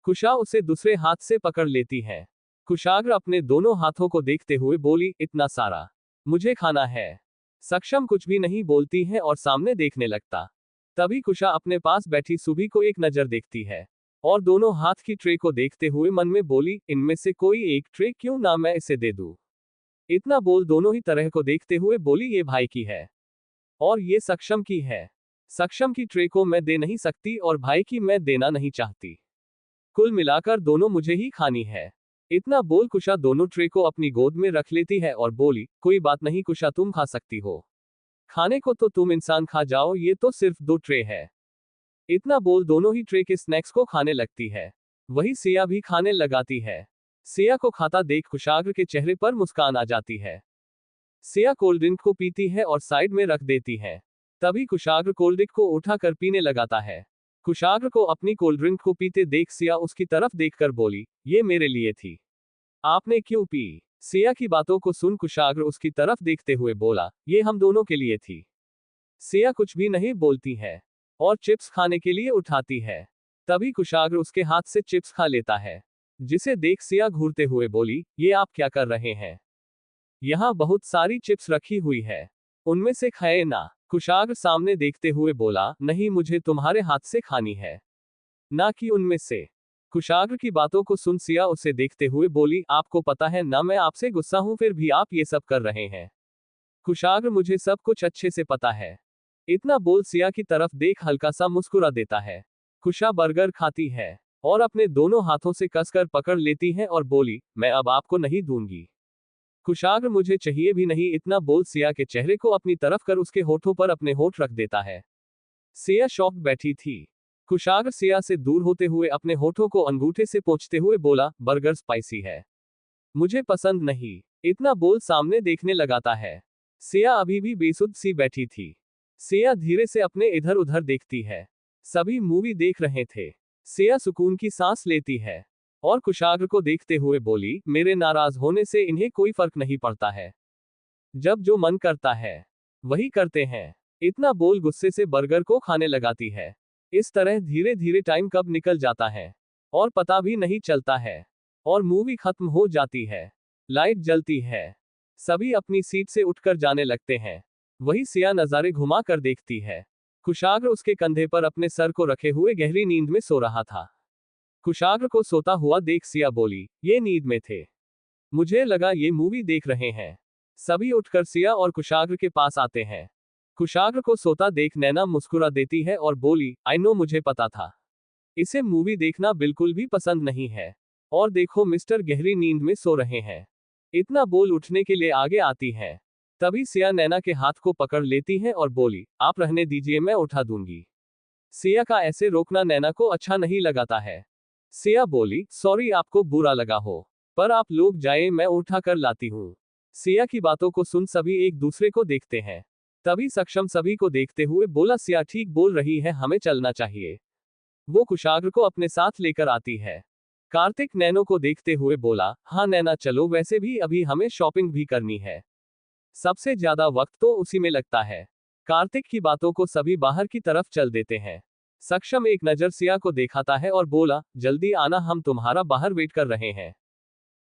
कुशा उसे दूसरे हाथ से पकड़ लेती है। कुशाग्र अपने दोनों हाथों को देखते हुए बोली, इतना सारा मुझे खाना है? सक्षम कुछ भी नहीं बोलती है और सामने देखने लगता। तभी कुशा अपने पास बैठी सुभी को एक नजर देखती है और दोनों हाथ की ट्रे को देखते हुए मन में बोली, इनमें से कोई एक ट्रे क्यों ना मैं इसे दे दूं। इतना बोल दोनों ही तरह को देखते हुए बोली, ये भाई की है और ये सक्षम की है। सक्षम की ट्रे को मैं दे नहीं सकती और भाई की मैं देना नहीं चाहती। कुल मिलाकर दोनों मुझे ही खानी है। इतना बोल कुशा दोनों ट्रे को अपनी गोद में रख लेती है और बोली, कोई बात नहीं कुशा, तुम खा सकती हो। खाने को तो तुम इंसान खा जाओ, ये तो सिर्फ दो ट्रे है। इतना बोल दोनों ही ट्रे के स्नैक्स को खाने लगती है। वही सिया भी खाने लगाती है। सिया को खाता देख कुशाग्र के चेहरे पर मुस्कान आ जाती है। सिया कोल्ड ड्रिंक को पीती है और साइड में रख देती है। तभी कुशाग्र कोल्ड ड्रिंक को उठाकर पीने लगाता है। कुशाग्र को अपनी कोल्ड ड्रिंक को पीते देख सिया उसकी तरफ देखकर बोली, ये मेरे लिए थी, आपने क्यों पी? सिया की बातों को सुन कुशाग्र उसकी तरफ देखते हुए बोला, ये हम दोनों के लिए थी। सिया कुछ भी नहीं बोलती है और चिप्स खाने के लिए उठाती है। तभी कुशाग्र उसके हाथ से चिप्स खा लेता है, जिसे देख सिया घूरते हुए बोली, ये आप क्या कर रहे हैं? यहाँ बहुत सारी चिप्स रखी हुई है, उनमें से खाए ना। कुशाग्र सामने देखते हुए बोला, नहीं मुझे तुम्हारे हाथ से खानी है, ना कि उनमें से। कुशाग्र की बातों को सुन सिया उसे देखते हुए बोली, आपको पता है ना मैं आपसे गुस्सा हूं, फिर भी आप ये सब कर रहे हैं। कुशाग्र मुझे सब कुछ अच्छे से पता है। इतना बोल सिया की तरफ देख हल्का सा मुस्कुरा देता है। कुशा बर्गर खाती है और अपने दोनों हाथों से कसकर पकड़ लेती है और बोली, मैं अब आपको नहीं दूंगी। कुशाग्र मुझे चाहिए भी नहीं, इतना बोल सिया के चेहरे को अपनी तरफ कर उसके होठों पर अपने होठ रख देता है। सिया शॉक बैठी थी। कुशाग्र सिया से दूर होते हुए अपने होठों को अंगूठे से पोंछते हुए बोला, बर्गर स्पाइसी है, मुझे पसंद नहीं। इतना बोल सामने देखने लगाता है। सिया अभी भी बेसुध सी बैठी थी। सिया धीरे से अपने इधर उधर देखती है। सभी मूवी देख रहे थे। सिया सुकून की सांस लेती है और कुशाग्र को देखते हुए बोली, मेरे नाराज होने से इन्हें कोई फर्क नहीं पड़ता है। जब जो मन करता है वही करते हैं। इतना बोल गुस्से से बर्गर को खाने लगाती है। इस तरह धीरे धीरे टाइम कब निकल जाता है और पता भी नहीं चलता है और मूवी खत्म हो जाती है। लाइट जलती है। सभी अपनी सीट से उठकर जाने लगते हैं। वही सिया नजारे घुमा कर देखती है। कुशाग्र उसके कंधे पर अपने सर को रखे हुए गहरी नींद में सो रहा था। कुशाग्र को सोता हुआ देख सिया बोली, ये नींद में थे, मुझे लगा ये मूवी देख रहे हैं। सभी उठकर सिया और कुशाग्र के पास आते हैं। कुशाग्र को सोता देख नैना मुस्कुरा देती है और बोली, आई नो, मुझे पता था, इसे मूवी देखना बिल्कुल भी पसंद नहीं है। और देखो मिस्टर गहरी नींद में सो रहे हैं। इतना बोल उठने के लिए आगे आती है। तभी सिया नैना के हाथ को पकड़ लेती है और बोली, आप रहने दीजिए, मैं उठा दूंगी। सिया का ऐसे रोकना नैना को अच्छा नहीं लगाता है। सिया बोली, सॉरी आपको बुरा लगा हो, पर आप लोग जाएं, मैं उठा कर लाती हूँ। सिया की बातों को सुन सभी एक दूसरे को देखते हैं। तभी सक्षम सभी को देखते हुए बोला, सिया ठीक बोल रही है, हमें चलना चाहिए। वो कुशाग्र को अपने साथ लेकर आती है। कार्तिक नैनो को देखते हुए बोला, हाँ नैना चलो, वैसे भी अभी हमें शॉपिंग भी करनी है। सबसे ज्यादा वक्त तो उसी में लगता है। कार्तिक की बातों को सभी बाहर की तरफ चल देते हैं। सक्षम एक नजर सिया को दिखाता है और बोला, जल्दी आना, हम तुम्हारा बाहर वेट कर रहे हैं।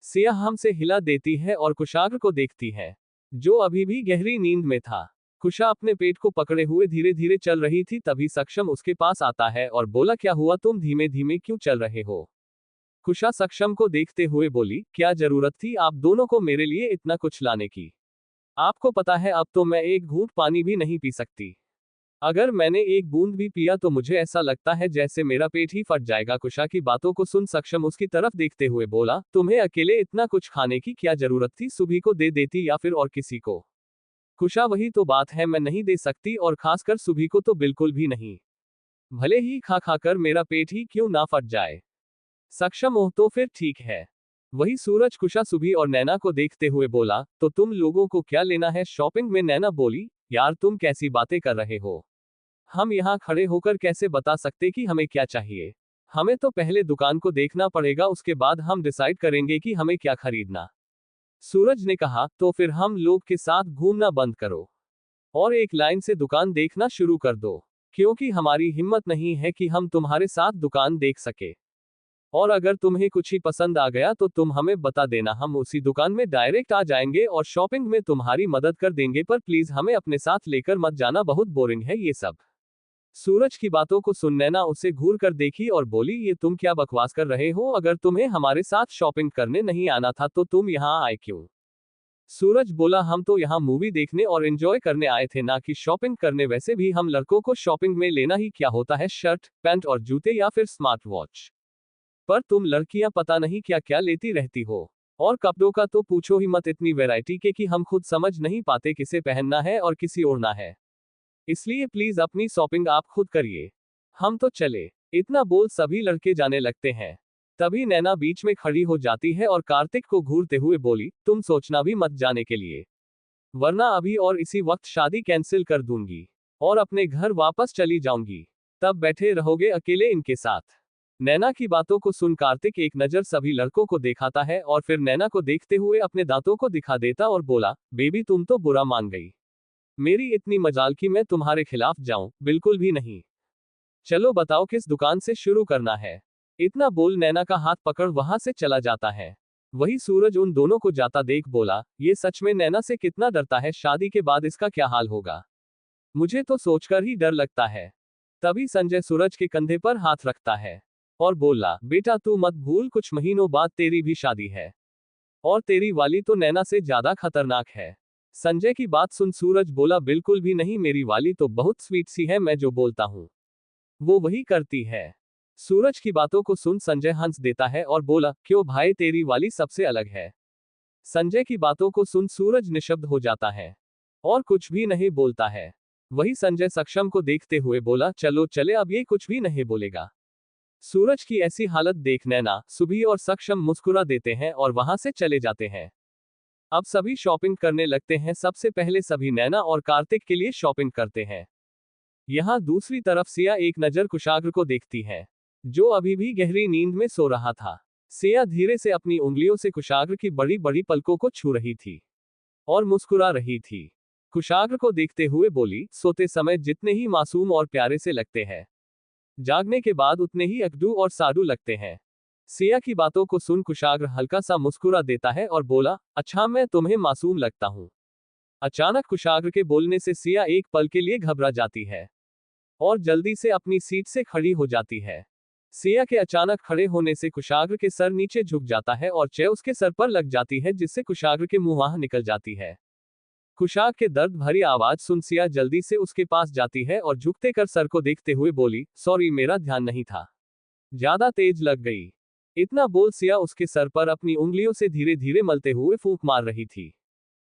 सिया हमसे हिला देती है और कुशाग्र को देखती है, जो अभी भी गहरी नींद में था। कुशा अपने पेट को पकड़े हुए धीरे धीरे चल रही थी। तभी सक्षम उसके पास आता है और बोला, क्या हुआ, तुम धीमे धीमे क्यों चल रहे हो? कुशा सक्षम को देखते हुए बोली, क्या जरूरत थी आप दोनों को मेरे लिए इतना कुछ लाने की? आपको पता है अब तो मैं एक घूंट पानी भी नहीं पी सकती। अगर मैंने एक बूंद भी पिया तो मुझे ऐसा लगता है जैसे मेरा पेट ही फट जाएगा। कुशा की बातों को सुन सक्षम उसकी तरफ देखते हुए बोला, तुम्हें अकेले इतना कुछ खाने की क्या जरूरत थी? सुभी को दे देती या फिर और किसी को। कुशा, वही तो बात है, मैं नहीं दे सकती, और खासकर सुभी को तो बिल्कुल भी नहीं। भले ही खा खाकर मेरा पेट ही क्यों ना फट जाए। सक्षम, ओह तो फिर ठीक है। वही सूरज कुशा, सुभी और नैना को देखते हुए बोला, तो तुम लोगों को क्या लेना है शॉपिंग में? नैना बोली, यार तुम कैसी बातें कर रहे हो, हम यहाँ खड़े होकर कैसे बता सकते कि हमें क्या चाहिए? हमें तो पहले दुकान को देखना पड़ेगा, उसके बाद हम डिसाइड करेंगे कि हमें क्या खरीदना। सूरज ने कहा, तो फिर हम लोग के साथ घूमना बंद करो और एक लाइन से दुकान देखना शुरू कर दो, क्योंकि हमारी हिम्मत नहीं है कि हम तुम्हारे साथ दुकान देख सके। और अगर तुम्हें कुछ ही पसंद आ गया तो तुम हमें बता देना, हम उसी दुकान में डायरेक्ट आ जाएंगे और शॉपिंग में तुम्हारी मदद कर देंगे, पर प्लीज हमें अपने साथ लेकर मत जाना, बहुत बोरिंग है ये सब। सूरज की बातों को सुन नैना उसे घूर कर देखी और बोली, ये तुम क्या बकवास कर रहे हो? अगर तुम्हें हमारे साथ शॉपिंग करने नहीं आना था तो तुम यहाँ आए क्यों? सूरज बोला, हम तो यहाँ मूवी देखने और एंजॉय करने आए थे, ना कि शॉपिंग करने। वैसे भी हम लड़कों को शॉपिंग में लेना ही क्या होता है, शर्ट पैंट और जूते या फिर स्मार्ट वॉच। पर तुम लड़कियां पता नहीं क्या क्या लेती रहती हो। और कपड़ों का तो पूछो ही मत, इतनी वैरायटी के कि हम खुद समझ नहीं पाते किसे पहनना है और किसी ओढ़ना है। इसलिए प्लीज अपनी शॉपिंग आप खुद करिए, हम तो चले। इतना बोल सभी लड़के जाने लगते हैं। तभी नैना बीच में खड़ी हो जाती है और कार्तिक को घूरते हुए बोली, तुम सोचना भी मत जाने के लिए, वरना अभी और इसी वक्त शादी कैंसिल कर दूंगी और अपने घर वापस चली जाऊंगी, तब बैठे रहोगे अकेले इनके साथ। नैना की बातों को सुन कार्तिक एक नजर सभी लड़कों को दिखाता है और फिर नैना को देखते हुए अपने दांतों को दिखा देता और बोला, बेबी तुम तो बुरा मान गई, मेरी इतनी मजाल कि मैं तुम्हारे खिलाफ जाऊं? बिल्कुल भी नहीं। चलो बताओ किस दुकान से शुरू करना है? इतना बोल नैना का हाथ पकड़ वहां से चला जाता है। वही सूरज उन दोनों को जाता देख बोला, ये सच में नैना से कितना डरता है, शादी के बाद इसका क्या हाल होगा, मुझे तो सोचकर ही डर लगता है। तभी संजय सूरज के कंधे पर हाथ रखता है और बोला, बेटा तू मत भूल, कुछ महीनों बाद तेरी भी शादी है और तेरी वाली तो नैना से ज्यादा खतरनाक है। संजय की बात सुन सूरज बोला, बिल्कुल भी नहीं, मेरी वाली तो बहुत स्वीट सी है, मैं जो बोलता हूँ वो वही करती है। सूरज की बातों को सुन संजय हंस देता है और बोला, क्यों भाई, तेरी वाली सबसे अलग है। संजय की बातों को सुन सूरज निशब्द हो जाता है और कुछ भी नहीं बोलता है। वही संजय सक्षम को देखते हुए बोला, चलो चले, अब ये कुछ भी नहीं बोलेगा। सूरज की ऐसी हालत देख नैना, सुभी और सक्षम मुस्कुरा देते हैं और वहां से चले जाते हैं। अब सभी शॉपिंग करने लगते हैं। सबसे पहले सभी नैना और कार्तिक के लिए शॉपिंग करते हैं। यहाँ दूसरी तरफ सिया एक नजर कुशाग्र को देखती है, जो अभी भी गहरी नींद में सो रहा था। सिया धीरे से अपनी उंगलियों से कुशाग्र की बड़ी बड़ी पलकों को छू रही थी और मुस्कुरा रही थी। कुशाग्र को देखते हुए बोली, सोते समय जितने ही मासूम और प्यारे से लगते हैं, जागने के बाद उतने ही अकड़ू और साधु लगते हैं। सिया की बातों को सुन कुशाग्र हल्का सा मुस्कुरा देता है और बोला, अच्छा, मैं तुम्हें मासूम लगता हूँ। अचानक कुशाग्र के बोलने से सिया एक पल के लिए घबरा जाती है और जल्दी से अपनी सीट से खड़ी हो जाती है। सिया के अचानक खड़े होने से कुशाग्र के सर नीचे झुक जाता है और चे उसके सर पर लग जाती है, जिससे कुशाग्र के मुंह वहां निकल जाती है। कुशाग्र के दर्द भरी आवाज सुन सिया जल्दी से उसके पास जाती है और झुकते कर सर को देखते हुए बोली, सॉरी, मेरा ध्यान नहीं था, ज्यादा तेज लग गई। इतना बोल सिया उसके सर पर अपनी उंगलियों से धीरे धीरे मलते हुए फूंक मार रही थी।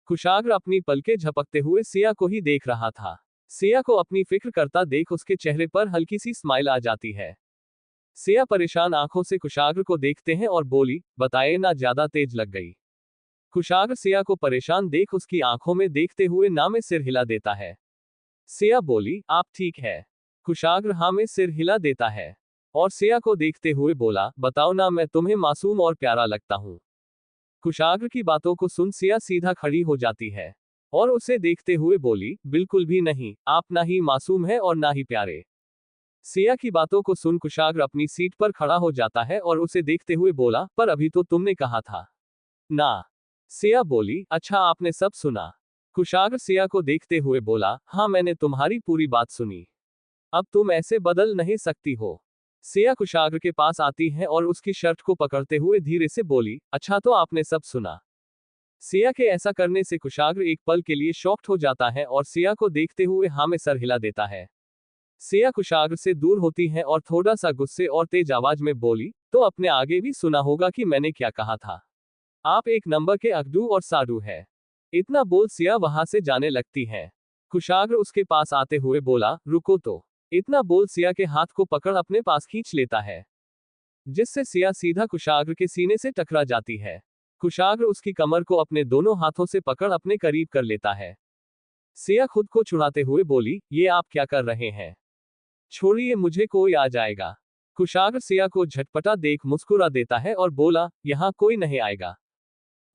कुशाग्र अपनी पलकें झपकते हुए सिया को ही देख रहा था। सिया को अपनी फिक्र करता देख उसके चेहरे पर हल्की सी स्माइल आ जाती है। सिया परेशान आंखों से कुशाग्र को देखते हैं और बोली, बताए ना, ज्यादा तेज लग गई। कुशाग्र सिया को परेशान देख उसकी आंखों में देखते हुए ना में सिर हिला देता है। सिया बोली, आप ठीक है? कुशाग्र हाँ में सिर हिला देता है और सिया को देखते हुए बोला, बताओ ना, मैं तुम्हें मासूम और प्यारा लगता हूँ। कुशाग्र की बातों को सुन सिया सीधा खड़ी हो जाती है और उसे देखते हुए बोली, बिल्कुल भी नहीं, आप ना ही मासूम है और ना ही प्यारे। सिया की बातों को सुन कुशाग्र अपनी सीट पर खड़ा हो जाता है और उसे देखते हुए बोला, पर अभी तो तुमने कहा था ना। सिया बोली, अच्छा, आपने सब सुना? कुशाग्र सिया को देखते हुए बोला, हाँ, मैंने तुम्हारी पूरी बात सुनी, अब तुम ऐसे बदल नहीं सकती हो। सिया कुशाग्र के पास आती है और उसकी शर्ट को पकड़ते हुए धीरे से बोली, अच्छा, तो आपने सब सुना? सिया के ऐसा करने से कुशाग्र एक पल के लिए शॉक्ड हो जाता है और सिया को देखते हुए हाँ में सर हिला देता है। सिया कुशाग्र से दूर होती है और थोड़ा सा गुस्से और तेज आवाज में बोली, तो अपने आगे भी सुना होगा कि मैंने क्या कहा था, आप एक नंबर के अकड़ू और साधु है। इतना बोल सिया वहां से जाने लगती है। कुशाग्र उसके पास आते हुए बोला, रुको तो। इतना बोल सिया के हाथ को पकड़ अपने पास खींच लेता है, जिससे सिया सीधा कुशाग्र के सीने से टकरा जाती है। कुशाग्र उसकी कमर को अपने दोनों हाथों से पकड़ अपने करीब कर लेता है। सिया खुद को छुड़ाते हुए बोली, ये आप क्या कर रहे हैं? छोड़िए, मुझे कोई आ जाएगा। कुशाग्र सिया को झटपटा देख मुस्कुरा देता है और बोला, यहाँ कोई नहीं आएगा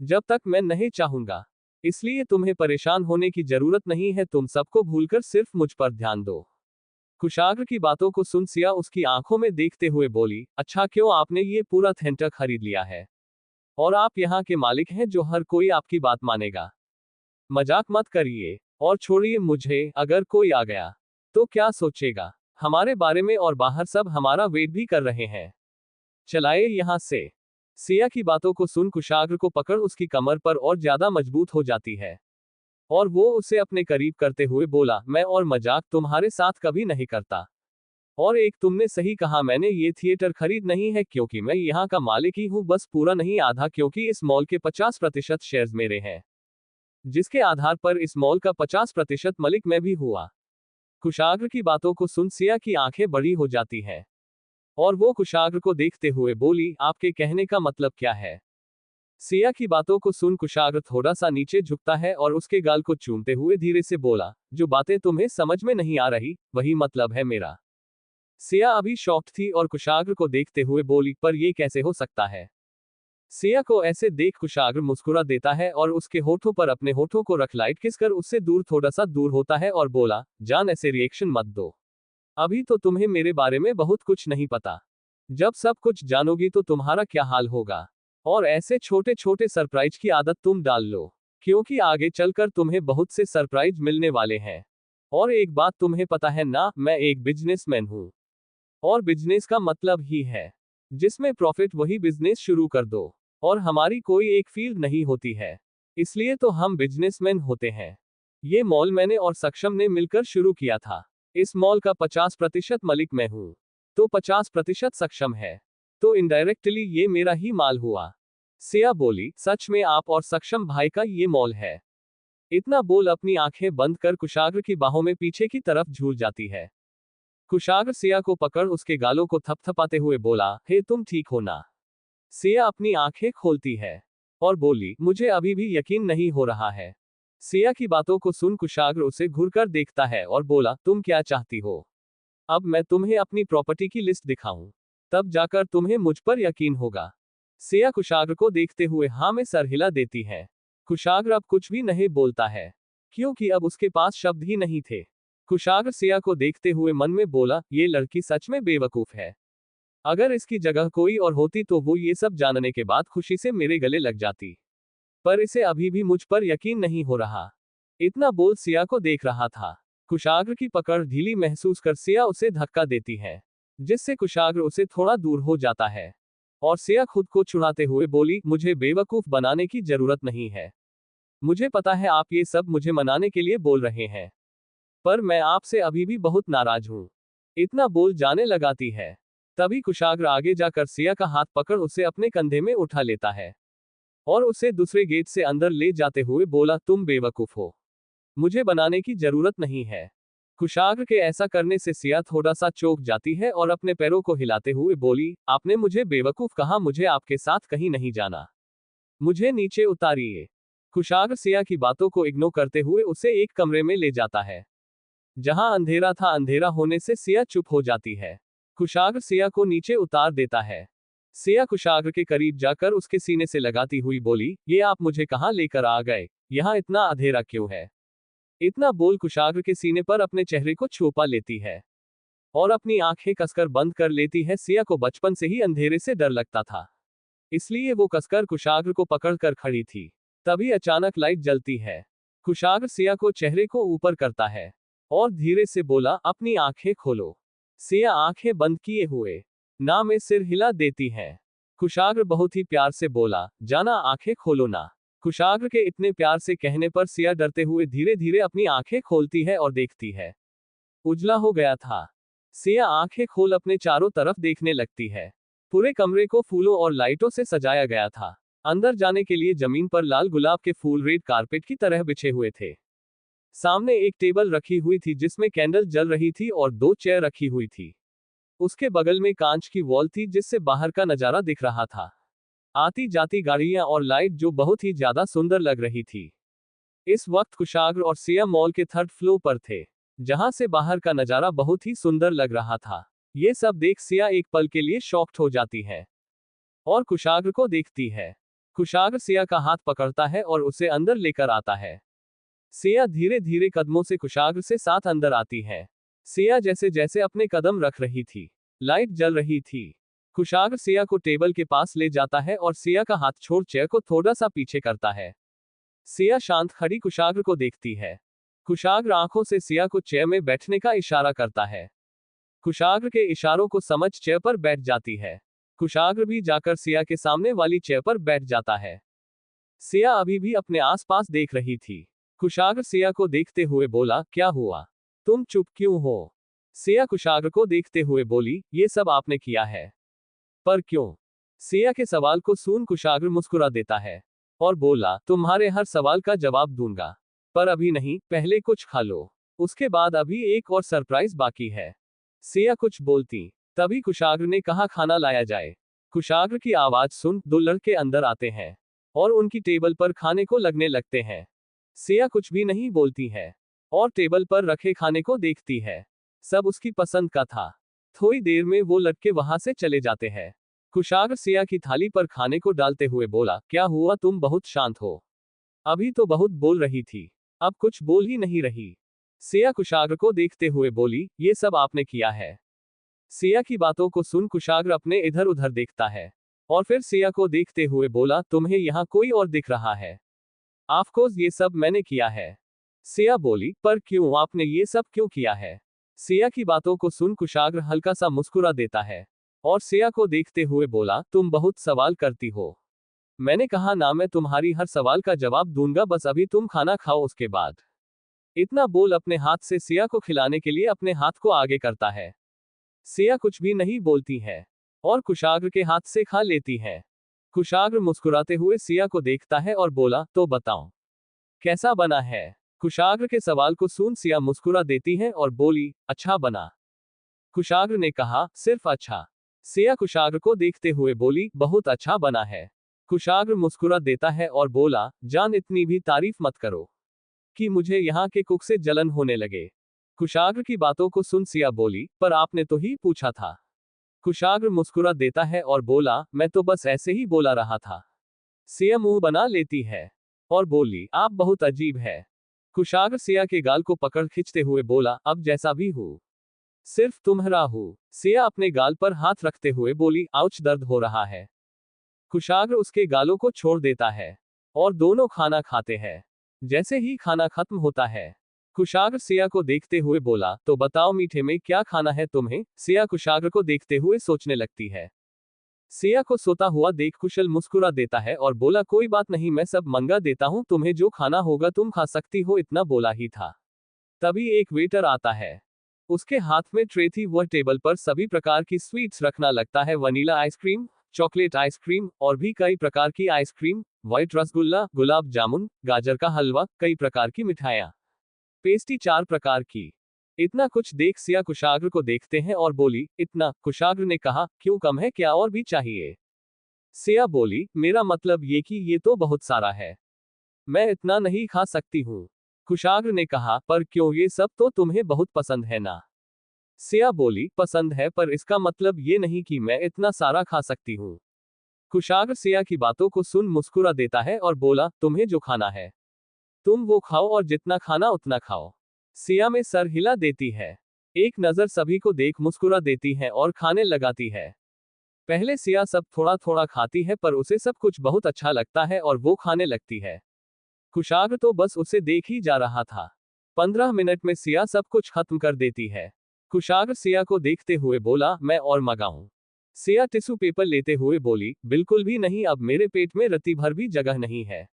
जब तक मैं नहीं चाहूंगा, इसलिए तुम्हें परेशान होने की जरूरत नहीं है, तुम सबको भूलकर सिर्फ मुझ पर ध्यान दो। कुशाग्र की बातों को सुन सिया उसकी आंखों में देखते हुए बोली, अच्छा, क्यों, आपने ये पूरा थिएटर खरीद लिया है और आप यहाँ के मालिक हैं जो हर कोई आपकी बात मानेगा? मजाक मत करिए और छोड़िए मुझे, अगर कोई आ गया तो क्या सोचेगा हमारे बारे में, और बाहर सब हमारा वेट भी कर रहे हैं, चलाए यहाँ से। सिया की बातों को सुन कुशाग्र को पकड़ उसकी कमर पर और ज्यादा मजबूत हो जाती है और वो उसे अपने करीब करते हुए बोला, मैं और मजाक तुम्हारे साथ कभी नहीं करता, और एक तुमने सही कहा, मैंने ये थिएटर खरीद नहीं है क्योंकि मैं यहाँ का मालिक ही हूँ, बस पूरा नहीं, आधा, क्योंकि इस मॉल के 50% शेयर्स मेरे हैं, जिसके आधार पर इस मॉल का 50% मालिक मैं भी हुआ। कुशाग्र की बातों को सुन सिया की आंखें बड़ी हो जाती हैं और वो कुशाग्र को देखते हुए बोली, आपके कहने का मतलब क्या है? सिया की बातों को सुन कुशाग्र थोड़ा सा नीचे झुकता है और उसके गाल को चूमते हुए धीरे से बोला, जो बातें तुम्हें समझ में नहीं आ रही, वही मतलब है मेरा। सिया अभी शॉक्ड थी और कुशाग्र को देखते हुए बोली, पर ये कैसे हो सकता है? सिया को ऐसे देख कुशाग्र मुस्कुरा देता है और उसके होठों पर अपने होठों को रख लाइट किसकर उससे दूर थोड़ा सा दूर होता है और बोला, जान, ऐसे रिएक्शन मत दो, अभी तो तुम्हें मेरे बारे में बहुत कुछ नहीं पता, जब सब कुछ जानोगी तो तुम्हारा क्या हाल होगा, और ऐसे छोटे छोटे सरप्राइज की आदत तुम डाल लो, क्योंकि आगे चलकर तुम्हें बहुत से सरप्राइज मिलने वाले हैं। और एक बात तुम्हें पता है ना, मैं एक बिजनेसमैन हूँ, और बिजनेस का मतलब ही है जिसमें प्रॉफिट, वही बिजनेस शुरू कर दो, और हमारी कोई एक फील्ड नहीं होती है, इसलिए तो हम बिजनेसमैन होते हैं। ये मॉल मैंने और सक्षम ने मिलकर शुरू किया था। इस मॉल का 50% मालिक मैं हूं, तो 50% सक्षम है, तो इनडायरेक्टली ये मेरा ही माल हुआ। सिया बोली, सच में आप और सक्षम भाई का ये मॉल है? इतना बोल अपनी आंखें बंद कर कुशाग्र की बाहों में पीछे की तरफ झूल जाती है। कुशाग्र सिया को पकड़ उसके गालों को थपथपाते हुए बोला, हे तुम ठीक हो ना? सिया अपनी आंखें खोलती है और बोली, मुझे अभी भी यकीन नहीं हो रहा है। सिया की बातों को सुन कुशाग्र उसे घूरकर देखता है और बोला, तुम क्या चाहती हो? अब मैं तुम्हें अपनी प्रॉपर्टी की लिस्ट दिखाऊं, तब जाकर तुम्हें मुझ पर यकीन होगा। सिया कुशाग्र को देखते हुए हाँ में सर हिला देती है। कुशाग्र अब कुछ भी नहीं बोलता है, क्योंकि अब उसके पास शब्द ही नहीं थे। कुशाग्र सिया को देखते हुए मन में बोला, ये लड़की सच में बेवकूफ है। अगर इसकी जगह कोई और होती तो वो ये सब जानने के बाद खुशी से मेरे गले लग जाती, पर इसे अभी भी मुझ पर यकीन नहीं हो रहा। इतना बोल सिया को देख रहा था। कुशाग्र की पकड़ ढीली महसूस कर सिया उसे धक्का देती है, जिससे कुशाग्र उसे थोड़ा दूर हो जाता है। और सिया खुद को छुड़ाते हुए बोली, मुझे बेवकूफ बनाने की जरूरत नहीं है। मुझे पता है आप ये सब मुझे मनाने के लिए बोल रहे हैं, पर मैं आपसे अभी भी बहुत नाराज हूं। इतना बोल जाने लगाती है। तभी कुशाग्र आगे जाकर सिया का हाथ पकड़ उसे अपने कंधे में उठा लेता है और उसे दूसरे गेट से अंदर ले जाते हुए बोला, तुम बेवकूफ हो, मुझे बनाने की जरूरत नहीं है। कुशाग्र के ऐसा करने से सिया थोड़ा सा चौंक जाती है और अपने पैरों को हिलाते हुए बोली, आपने मुझे बेवकूफ कहा, मुझे आपके साथ कहीं नहीं जाना, मुझे नीचे उतारिए। कुशाग्र सिया की बातों को इग्नोर करते हुए उसे एक कमरे में ले जाता है, जहां अंधेरा था। अंधेरा होने से सिया चुप हो जाती है। कुशाग्र सिया को नीचे उतार देता है। सिया कुशाग्र के करीब जाकर उसके सीने से लगाती हुई बोली, ये आप मुझे कहां लेकर आ गए? यहां इतना अंधेरा क्यों है? इतना बोल कुशाग्र के सीने पर अपने चेहरे को छुपा लेती है और अपनी आंखें कसकर बंद कर लेती है। सिया को बचपन से ही अंधेरे से डर लगता था, इसलिए वो कसकर कुशाग्र को पकड़कर खड़ी थी। तभी अचानक लाइट जलती है। कुशाग्र सिया को चेहरे को ऊपर करता है और धीरे से बोला, अपनी आंखें खोलो। सिया आंखें बंद किए हुए ना में सिर हिला देती है। कुशाग्र बहुत ही प्यार से बोला, जाना आंखें खोलो ना। कुशाग्र के इतने प्यार से कहने पर सिया डरते हुए धीरे धीरे अपनी आंखें खोलती है और देखती है, उजला हो गया था। सिया आंखें खोल अपने चारों तरफ देखने लगती है। पूरे कमरे को फूलों और लाइटों से सजाया गया था। अंदर जाने के लिए जमीन पर लाल गुलाब के फूल रेड कारपेट की तरह बिछे हुए थे। सामने एक टेबल रखी हुई थी जिसमें कैंडल जल रही थी और 2 चेयर रखी हुई थी। उसके बगल में कांच की वॉल थी जिससे बाहर का नजारा दिख रहा था। आती जाती गाड़ियां और लाइट जो बहुत ही ज्यादा सुंदर लग रही थी। इस वक्त कुशाग्र और सिया मॉल के 3rd फ्लोर पर थे, जहां से बाहर का नजारा बहुत ही सुंदर लग रहा था। ये सब देख सिया एक पल के लिए शॉक्ड हो जाती है और कुशाग्र को देखती है। कुशाग्र सिया का हाथ पकड़ता है और उसे अंदर लेकर आता है। सिया धीरे धीरे कदमों से कुशाग्र से साथ अंदर आती है। सिया जैसे जैसे अपने कदम रख रही थी, लाइट जल रही थी। कुशाग्र सिया को टेबल के पास ले जाता है और सिया का हाथ छोड़ चेयर को थोड़ा सा पीछे करता है। सिया शांत खड़ी कुशाग्र को देखती है। कुशाग्र आंखों से सिया को चेयर में बैठने का इशारा करता है। कुशाग्र के इशारों को समझ चेयर पर बैठ जाती है। कुशाग्र भी जाकर सिया के सामने वाली चेयर पर बैठ जाता है। सिया अभी भी अपने आसपास देख रही थी। कुशाग्र सिया को देखते हुए बोला, क्या हुआ? तुम चुप क्यों हो? सिया कुशाग्र को देखते हुए बोली, ये सब आपने किया है, पर क्यों? सिया के सवाल को सुन कुशाग्र मुस्कुरा देता है और बोला, तुम्हारे हर सवाल का जवाब दूंगा, पर अभी नहीं, पहले कुछ खा लो, उसके बाद अभी एक और सरप्राइज बाकी है। सिया कुछ बोलती, तभी कुशाग्र ने कहा, खाना लाया जाए। कुशाग्र की आवाज सुन 2 लड़के अंदर आते हैं और उनकी टेबल पर खाने को लगने लगते हैं। सिया कुछ भी नहीं बोलती है और टेबल पर रखे खाने को देखती है। सब उसकी पसंद का था। थोड़ी देर में वो लड़के वहां से चले जाते हैं। कुशाग्र सिया की थाली पर खाने को डालते हुए बोला, क्या हुआ, तुम बहुत शांत हो? अभी तो बहुत बोल रही थी, अब कुछ बोल ही नहीं रही। सिया कुशाग्र को देखते हुए बोली, ये सब आपने किया है? सिया की बातों को सुन कुशाग्र अपने इधर उधर देखता है और फिर सिया को देखते हुए बोला, तुम्हें यहाँ कोई और दिख रहा है? ऑफकोर्स ये सब मैंने किया है। सिया बोली, पर क्यों, आपने ये सब क्यों किया है? सिया की बातों को सुन कुशाग्र हल्का सा मुस्कुरा देता है और सिया को देखते हुए बोला, तुम बहुत सवाल करती हो। मैंने कहा ना, मैं तुम्हारी हर सवाल का जवाब दूंगा, बस अभी तुम खाना खाओ उसके बाद। इतना बोल अपने हाथ से सिया को खिलाने के लिए अपने हाथ को आगे करता है। सिया कुछ भी नहीं बोलती है और कुशाग्र के हाथ से खा लेती है। कुशाग्र मुस्कुराते हुए सिया को देखता है और बोला, तो बताओ कैसा बना है। कुशाग्र के सवाल को सुन सिया मुस्कुरा देती है और बोली, अच्छा बना। कुशाग्र ने कहा, सिर्फ अच्छा। सिया कुशाग्र को देखते हुए बोली, बहुत अच्छा बना है। कुशाग्र मुस्कुरा देता है और बोला, जान इतनी भी तारीफ मत करो कि मुझे यहाँ के कुक से जलन होने लगे। कुशाग्र की बातों को सुन सिया बोली, पर आपने तो ही पूछा था। कुशाग्र मुस्कुरा देता है और बोला, मैं तो बस ऐसे ही बोला रहा था। सिया मुंह बना लेती है और बोली, आप बहुत अजीब है। कुशाग्र सिया के गाल को पकड़ खींचते हुए बोला, अब जैसा भी हूँ सिर्फ तुम्हारा हूँ। सिया अपने गाल पर हाथ रखते हुए बोली, आउच, दर्द हो रहा है। कुशाग्र उसके गालों को छोड़ देता है और दोनों खाना खाते हैं। जैसे ही खाना खत्म होता है, कुशाग्र सिया को देखते हुए बोला, तो बताओ मीठे में क्या खाना है तुम्हें। सिया कुशाग्र को देखते हुए सोचने लगती है। सिया को सोता हुआ देख कुशल मुस्कुरा देता है और बोला, कोई बात नहीं, मैं सब मंगा देता हूँ, तुम्हें जो खाना होगा तुम खा सकती हो। इतना बोला ही था, तभी एक वेटर आता है। उसके हाथ में ट्रे थी, वह टेबल पर सभी प्रकार की स्वीट्स रखना लगता है, वनीला आइसक्रीम, चॉकलेट आइसक्रीम और भी कई प्रकार की आइसक्रीम, व्हाइट रसगुल्ला, गुलाब जामुन, गाजर का हलवा, कई प्रकार की मिठाइयाँ, पेस्ट्री 4 प्रकार की। इतना कुछ देख सिया कुशाग्र को देखते हैं और बोली, इतना। कुशाग्र ने कहा, क्यों, कम है क्या, और भी चाहिए। सिया बोली, मेरा मतलब ये कि ये तो बहुत सारा है, मैं इतना नहीं खा सकती हूँ। कुशाग्र ने कहा, पर क्यों, ये सब तो तुम्हें बहुत पसंद है ना। सिया बोली, पसंद है, पर इसका मतलब ये नहीं कि मैं इतना सारा खा सकती हूँ। कुशाग्र सिया की बातों को सुन मुस्कुरा देता है और बोला, तुम्हें जो खाना है तुम वो खाओ, और जितना खाना उतना खाओ। सिया में सर हिला देती है, एक नजर सभी को देख मुस्कुरा देती है और खाने लगाती है। पहले सिया सब थोड़ा थोड़ा खाती है, पर उसे सब कुछ बहुत अच्छा लगता है और वो खाने लगती है। कुशाग्र तो बस उसे देख ही जा रहा था। 15 मिनट में सिया सब कुछ खत्म कर देती है। कुशाग्र सिया को देखते हुए बोला, मैं और मंगाऊं। सिया टिश्यू पेपर लेते हुए बोली, बिल्कुल भी नहीं, अब मेरे पेट में रत्ती भर भी जगह नहीं है।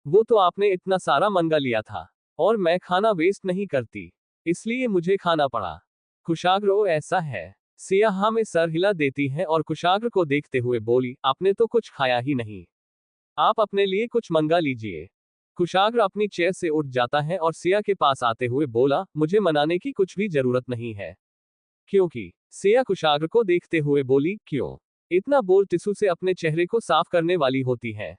वो तो आपने इतना सारा मंगा लिया था और मैं खाना वेस्ट नहीं करती, इसलिए मुझे खाना पड़ा। कुशाग्र, ओ ऐसा है। सिया हाँ में सर हिला देती है और कुशाग्र को देखते हुए बोली, आपने तो कुछ खाया ही नहीं, आप अपने लिए कुछ मंगा लीजिए। कुशाग्र अपनी चेयर से उठ जाता है और सिया के पास आते हुए बोला, मुझे मनाने की कुछ भी जरूरत नहीं है। क्योंकि सिया कुशाग्र को देखते हुए बोली, क्यों, इतना बोल टिश्यू से अपने चेहरे को साफ करने वाली होती है।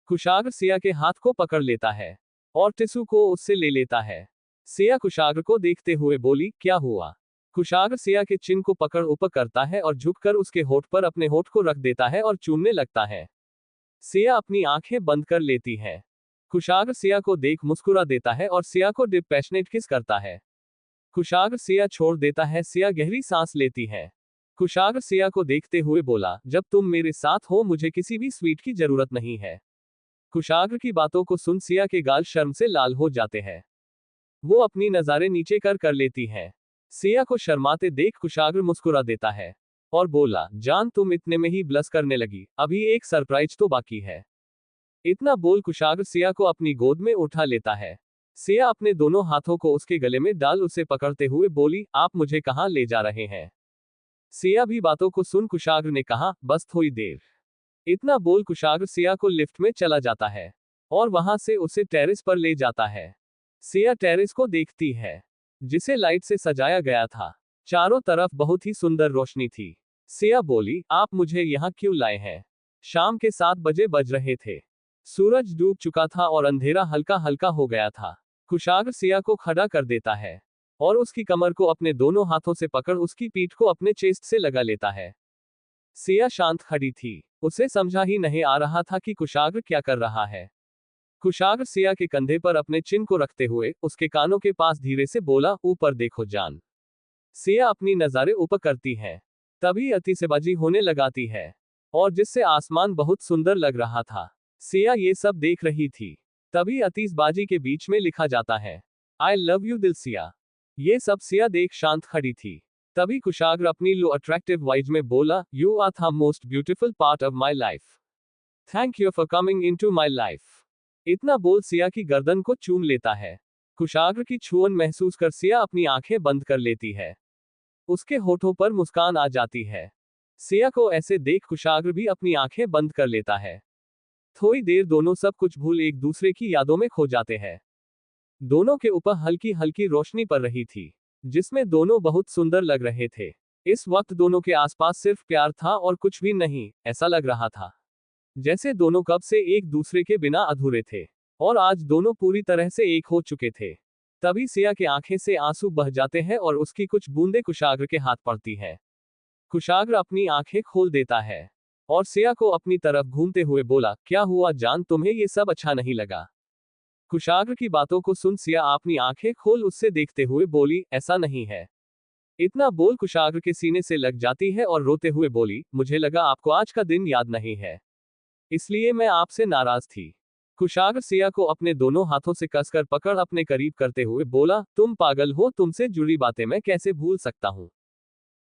कुशाग्र सिया के हाथ को पकड़ लेता है और टिश्यू को उससे ले लेता है। सिया कुशाग्र को देखते हुए बोली, क्या हुआ। कुशाग्र सिया के चिन्ह को पकड़ ऊपर करता है और झुककर उसके होठ पर अपने होठ को रख देता है और चूमने लगता है। सिया अपनी आंखें बंद कर लेती है। कुशाग्र सिया को देख मुस्कुरा देता है और सिया को डिप पैशनेट किस करता है। कुशाग्र सिया छोड़ देता है, सिया गहरी सांस लेती है। कुशाग्र सिया को देखते हुए बोला, जब तुम मेरे साथ हो मुझे किसी भी स्वीट की जरूरत नहीं है। कुशाग्र की बातों को सुन सिया के गाल शर्म से लाल हो जाते हैं। वो अपनी नज़ारे नीचे कर लेती है। सिया को शर्माते देख कुशाग्र मुस्कुरा देता है और बोला, जान तुम इतने में ही ब्लश करने लगी, अभी एक सरप्राइज तो बाकी है। इतना बोल कुशाग्र सिया को अपनी गोद में उठा लेता है। सिया अपने दोनों हाथों को उसके गले में डाल उसे पकड़ते हुए बोली, आप मुझे कहाँ ले जा रहे हैं। सिया भी बातों को सुन कुशाग्र ने कहा, बस थोड़ी देर। इतना बोल कुशाग्र सिया को लिफ्ट में चला जाता है और वहां से उसे टेरेस पर ले जाता है। सिया टेरेस को देखती है जिसे लाइट से सजाया गया था। चारों तरफ बहुत ही सुंदर रोशनी थी। सिया बोली, आप मुझे यहाँ क्यों लाए हैं। शाम के 7 बजे बज रहे थे, सूरज डूब चुका था और अंधेरा हल्का हल्का हो गया था। कुशाग्र सिया को खड़ा कर देता है और उसकी कमर को अपने दोनों हाथों से पकड़ उसकी पीठ को अपने चेस्ट से लगा लेता है। सिया शांत खड़ी थी, उसे समझा ही नहीं आ रहा था कि कुशाग्र क्या कर रहा है। कुशाग्र सिया के कंधे पर अपने चिन्ह को रखते हुए उसके कानों के पास धीरे से बोला, ऊपर देखो जान। सिया अपनी नज़रें ऊपर करती है, तभी अतिशबाजी होने लगाती है और जिससे आसमान बहुत सुंदर लग रहा था। सिया ये सब देख रही थी, तभी आतिशबाजी के बीच में लिखा जाता है, आई लव यू दिल सिया। ये सब सिया देख शांत खड़ी थी। तभी कुशाग्र अपनी लो अट्रैक्टिव वॉइस में बोला, you are the most beautiful part of my life. Thank you for coming into my life. इतना बोल सिया की गर्दन को चूम लेता है। कुशाग्र की छुअन महसूस कर सिया अपनी आंखें बंद कर लेती है। उसके होठों पर मुस्कान आ जाती है। सिया को ऐसे देख कुशाग्र भी अपनी आंखें बंद कर लेता है। थोड़ी देर दोनों सब कुछ भूल एक दूसरे की यादों में खो जाते हैं। दोनों के ऊपर हल्की हल्की रोशनी पड़ रही थी, जिसमें दोनों बहुत सुंदर लग रहे थे। इस वक्त दोनों के आसपास सिर्फ प्यार था और कुछ भी नहीं। ऐसा लग रहा था जैसे दोनों कब से एक दूसरे के बिना अधूरे थे, और आज दोनों पूरी तरह से एक हो चुके थे। तभी सिया के आंखें से आंसू बह जाते हैं और उसकी कुछ बूंदें कुशाग्र के हाथ पड़ती है। कुशाग्र अपनी आंखें खोल देता है और सिया को अपनी तरफ घूमते हुए बोला, क्या हुआ जान, तुम्हें ये सब अच्छा नहीं लगा? कुशाग्र की बातों को सुन सिया अपनी आंखें खोल उससे देखते हुए बोली, ऐसा नहीं है। इतना बोल कुशाग्र के सीने से लग जाती है और रोते हुए बोली, मुझे लगा आपको आज का दिन याद नहीं है, इसलिए मैं आपसे नाराज थी। कुशाग्र सिया को अपने दोनों हाथों से कसकर पकड़ अपने करीब करते हुए बोला, तुम पागल हो, तुमसे जुड़ी बातें मैं कैसे भूल सकता हूँ?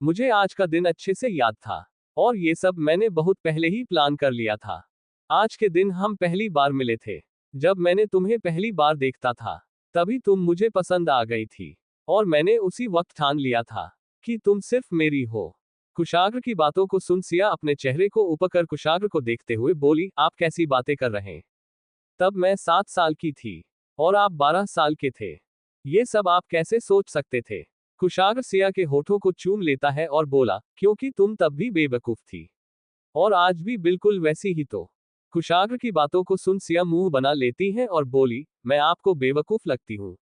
मुझे आज का दिन अच्छे से याद था, और ये सब मैंने बहुत पहले ही प्लान कर लिया था। आज के दिन हम पहली बार मिले थे। जब मैंने तुम्हें पहली बार देखता था, तभी तुम मुझे पसंद आ गई थी, और मैंने उसी वक्त ठान लिया था कि तुम सिर्फ मेरी हो। कुशाग्र की बातों को सुन सिया अपने चेहरे को ऊपर कर कुशाग्र को देखते हुए बोली, आप कैसी बातें कर रहे हैं? तब मैं 7 साल की थी और आप 12 साल के थे। ये सब आप कैसे सोच सकते थे? कुशाग्र सिया के होठों को चूम लेता है और बोला, क्योंकि तुम तब भी बेवकूफ थी, और आज भी बिल्कुल वैसी ही। तो कुशाग्र की बातों को सुन सिया मुंह बना लेती है और बोली, मैं आपको बेवकूफ लगती हूँ?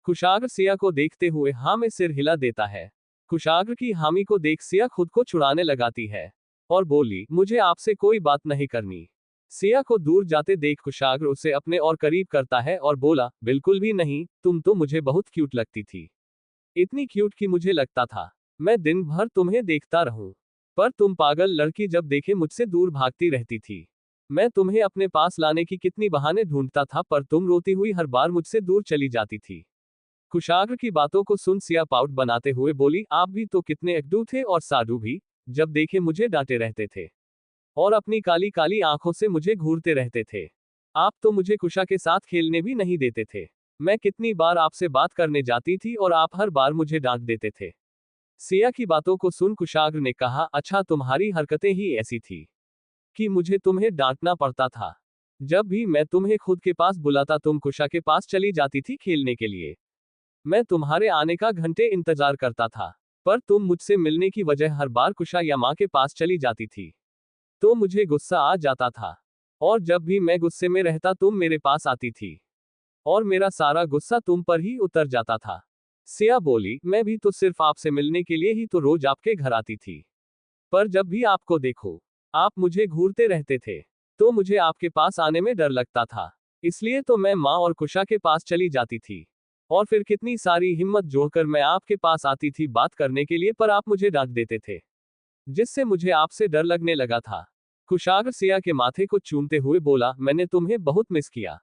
कुशाग्र सिया को देखते हुए हाँ में सिर हिला देता है। कुशाग्र की हामी को देख सिया खुद को छुड़ाने लगाती है और बोली, मुझे आपसे कोई बात नहीं करनी। सिया को दूर जाते देख कुशाग्र उसे अपने और करीब करता है और बोला, बिल्कुल भी नहीं, तुम तो मुझे बहुत क्यूट लगती थी। इतनी क्यूट कि मुझे लगता था मैं दिन भर तुम्हें देखता रहूं। पर तुम पागल लड़की जब देखे मुझसे दूर भागती रहती थी। मैं तुम्हें अपने पास लाने की कितनी बहाने ढूंढता था, पर तुम रोती हुई हर बार मुझसे दूर चली जाती थी। कुशाग्र की बातों को सुन सिया पाउट बनाते हुए बोली, आप भी तो कितने अकड़ू थे और साधु भी, जब देखे मुझे डांटे रहते थे और अपनी काली काली आंखों से मुझे घूरते रहते थे। आप तो मुझे कुशा के साथ खेलने भी नहीं देते थे। मैं कितनी बार आपसे बात करने जाती थी और आप हर बार मुझे डांट देते थे। सिया की बातों को सुन कुशाग्र ने कहा, अच्छा तुम्हारी हरकतें ही ऐसी थी कि मुझे तुम्हें डांटना पड़ता था। जब भी मैं तुम्हें खुद के पास बुलाता तुम कुशा के पास चली जाती थी खेलने के लिए। मैं तुम्हारे आने का घंटे इंतजार करता था, पर तुम मुझसे मिलने की वजह हर बार कुशा या माँ के पास चली जाती थी, तो मुझे गुस्सा आ जाता था। और जब भी मैं गुस्से में रहता तुम मेरे पास आती थी, और मेरा सारा गुस्सा तुम पर ही उतर जाता था। सिया बोली, मैं भी तो सिर्फ आपसे मिलने के लिए ही तो रोज आपके घर आती थी, पर जब भी आपको देखो आप मुझे घूरते रहते थे, तो मुझे आपके पास आने में डर लगता था। इसलिए तो मैं माँ और कुशा के पास चली जाती थी, और फिर कितनी सारी हिम्मत जोड़कर मैं आपके पास आती थी बात करने के लिए, पर आप मुझे डांट देते थे, जिससे मुझे आपसे डर लगने लगा था। कुशाग्र सिया के माथे को चूमते हुए बोला, मैंने तुम्हें बहुत मिस किया।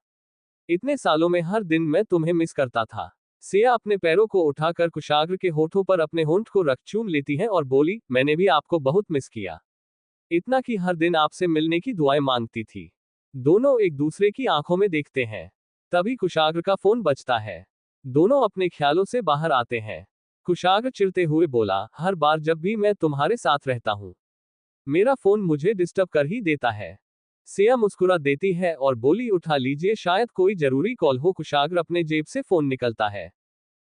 इतने सालों में हर दिन मैं तुम्हें मिस करता था। सिया अपने पैरों को उठाकर कुशाग्र के होठों पर अपने होंठ को रख चूम लेती है और बोली, मैंने भी आपको बहुत मिस किया। इतना कि हर दिन आपसे मिलने की दुआएं मांगती थी। दोनों एक दूसरे की आंखों में देखते हैं। तभी कुशाग्र का फोन बजता है। दोनों अपने ख्यालों से बाहर आते हैं। कुशाग्र चिढ़ते हुए बोला, हर बार जब भी मैं तुम्हारे साथ रहता हूँ, मेरा फोन मुझे डिस्टर्ब कर ही देता है। सिया मुस्कुरा देती है और बोली, उठा लीजिए, शायद कोई जरूरी कॉल हो। कुशाग्र अपने जेब से फोन निकलता है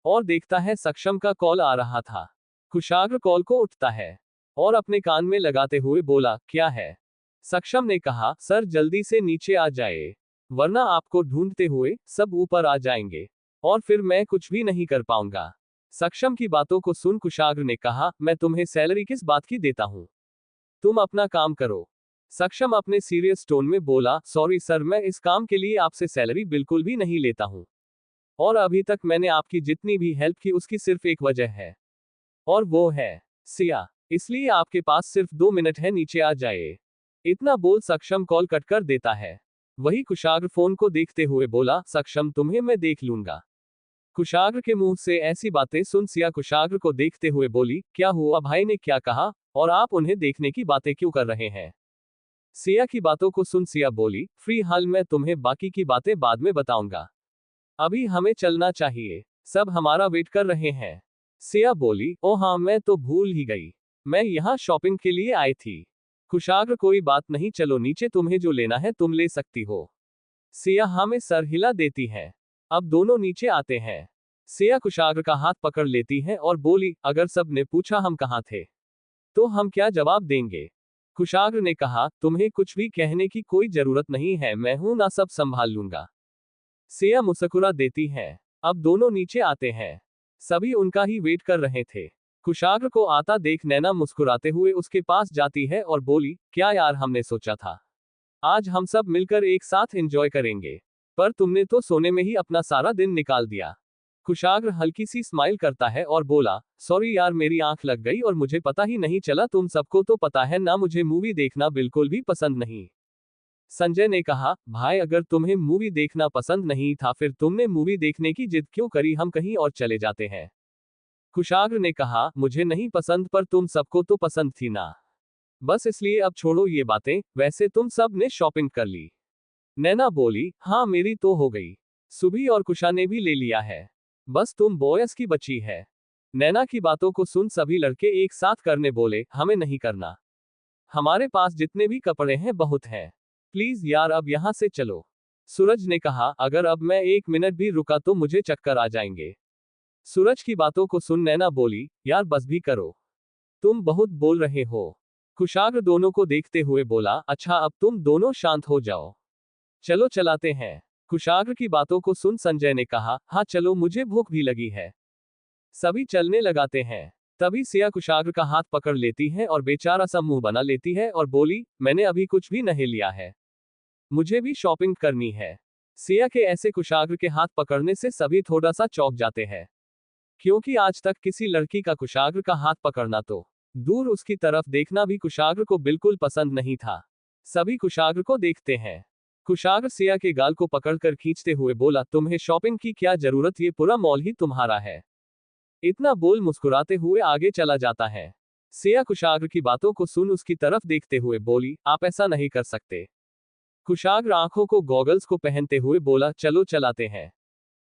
और देखता है सक्षम का कॉल आ रहा था। कुशाग्र कॉल को उठता है और अपने कान में लगाते हुए बोला, क्या है? सक्षम ने कहा, सर जल्दी से नीचे आ जाए, वरना आपको ढूंढते हुए सब ऊपर आ जाएंगे, और फिर मैं कुछ भी नहीं कर पाऊंगा। सक्षम की बातों को सुन कुशाग्र ने कहा, मैं तुम्हें सैलरी किस बात की देता हूं? तुम अपना काम करो। सक्षम अपने सीरियस टोन में बोला, सॉरी सर, मैं इस काम के लिए आपसे सैलरी बिल्कुल भी नहीं लेता हूं, और अभी तक मैंने आपकी जितनी भी हेल्प की उसकी सिर्फ एक वजह है, और वो है सिया। इसलिए आपके पास सिर्फ 2 मिनट है, नीचे आ जाए। इतना बोल सक्षम कॉल कट कर देता है। वही कुशाग्र फोन को देखते हुए बोला, सक्षम तुम्हें मैं देख लूंगा। कुशाग्र के मुंह से ऐसी बातें सुन सिया कुशाग्र को देखते हुए बोली, क्या हुआ, भाई ने क्या कहा, और आप उन्हें देखने की बातें क्यों कर रहे हैं? सिया की बातों को सुन सिया बोली, फ्री हाल मैं तुम्हें बाकी की बातें बाद में बताऊंगा, अभी हमें चलना चाहिए, सब हमारा वेट कर रहे हैं। सिया बोली, ओ हाँ मैं तो भूल ही गई, मैं यहाँ शॉपिंग के लिए आई थी। कुशाग्र, कोई बात नहीं, चलो नीचे, तुम्हें जो लेना है तुम ले सकती हो। सिया हाँ में सर हिला देती है। अब दोनों नीचे आते हैं। सिया कुशाग्र का हाथ पकड़ लेती है और बोली, अगर सब ने पूछा हम कहाँ थे तो हम क्या जवाब देंगे। कुशाग्र ने कहा, तुम्हें कुछ भी कहने की कोई जरूरत नहीं है, मैं हूं ना, सब संभाल लूंगा। सिया मुस्कुरा देती है। अब दोनों नीचे आते हैं। सभी उनका ही वेट कर रहे थे। कुशाग्र को आता देख नैना मुस्कुराते हुए उसके पास जाती है और बोली, क्या यार, हमने सोचा था आज हम सब मिलकर एक साथ एंजॉय करेंगे, पर तुमने तो सोने में ही अपना सारा दिन निकाल दिया। कुशाग्र हल्की सी स्माइल करता है और बोला, सॉरी यार, मेरी आंख लग गई और मुझे पता ही नहीं चला, तुम सबको तो पता है ना मुझे मूवी देखना बिल्कुल भी पसंद नहीं। संजय ने कहा, भाई अगर तुम्हें मूवी देखना पसंद नहीं था फिर तुमने मूवी देखने की जिद क्यों करी, हम कहीं और चले जाते हैं। कुशाग्र ने कहा, मुझे नहीं पसंद पर तुम सबको तो पसंद थी ना, बस इसलिए अब छोड़ो ये बातें, वैसे तुम सब ने शॉपिंग कर ली। नैना बोली, हाँ मेरी तो हो गई, सुभी और कुशा ने भी ले लिया है, बस तुम बॉयस की बची है। नैना की बातों को सुन सभी लड़के एक साथ करने बोले, हमें नहीं करना, हमारे पास जितने भी कपड़े हैं बहुत हैं, प्लीज यार अब यहां से चलो। सूरज ने कहा, अगर अब मैं 1 मिनट भी रुका तो मुझे चक्कर आ जाएंगे। सूरज की बातों को सुन नैना बोली, यार बस भी करो, तुम बहुत बोल रहे हो। कुशाग्र दोनों को देखते हुए बोला, अच्छा अब तुम दोनों शांत हो जाओ, चलो चलाते हैं। कुशाग्र की बातों को सुन संजय ने कहा, हाँ चलो, मुझे भूख भी लगी है। सभी चलने लगाते हैं। तभी सिया कुशाग्र का हाथ पकड़ लेती है और बेचारा सा मुंह बना लेती है और बोली, मैंने अभी कुछ भी नहीं लिया है, मुझे भी शॉपिंग करनी है। सिया के ऐसे कुशाग्र के हाथ पकड़ने से सभी थोड़ा सा चौंक जाते हैं, क्योंकि आज तक किसी लड़की का कुशाग्र का हाथ पकड़ना तो दूर उसकी तरफ देखना भी कुशाग्र को बिल्कुल पसंद नहीं था। सभी कुशाग्र को देखते हैं। कुशाग्र सिया के गाल को पकड़कर खींचते हुए बोला, तुम्हें शॉपिंग की क्या जरूरत, ये पूरा मॉल ही तुम्हारा है। इतना बोल मुस्कुराते हुए आगे चला जाता है। सिया कुशाग्र की बातों को सुन उसकी तरफ देखते हुए बोली, आप ऐसा नहीं कर सकते। कुशाग्र आंखों को गॉगल्स को पहनते हुए बोला, चलो चलाते हैं।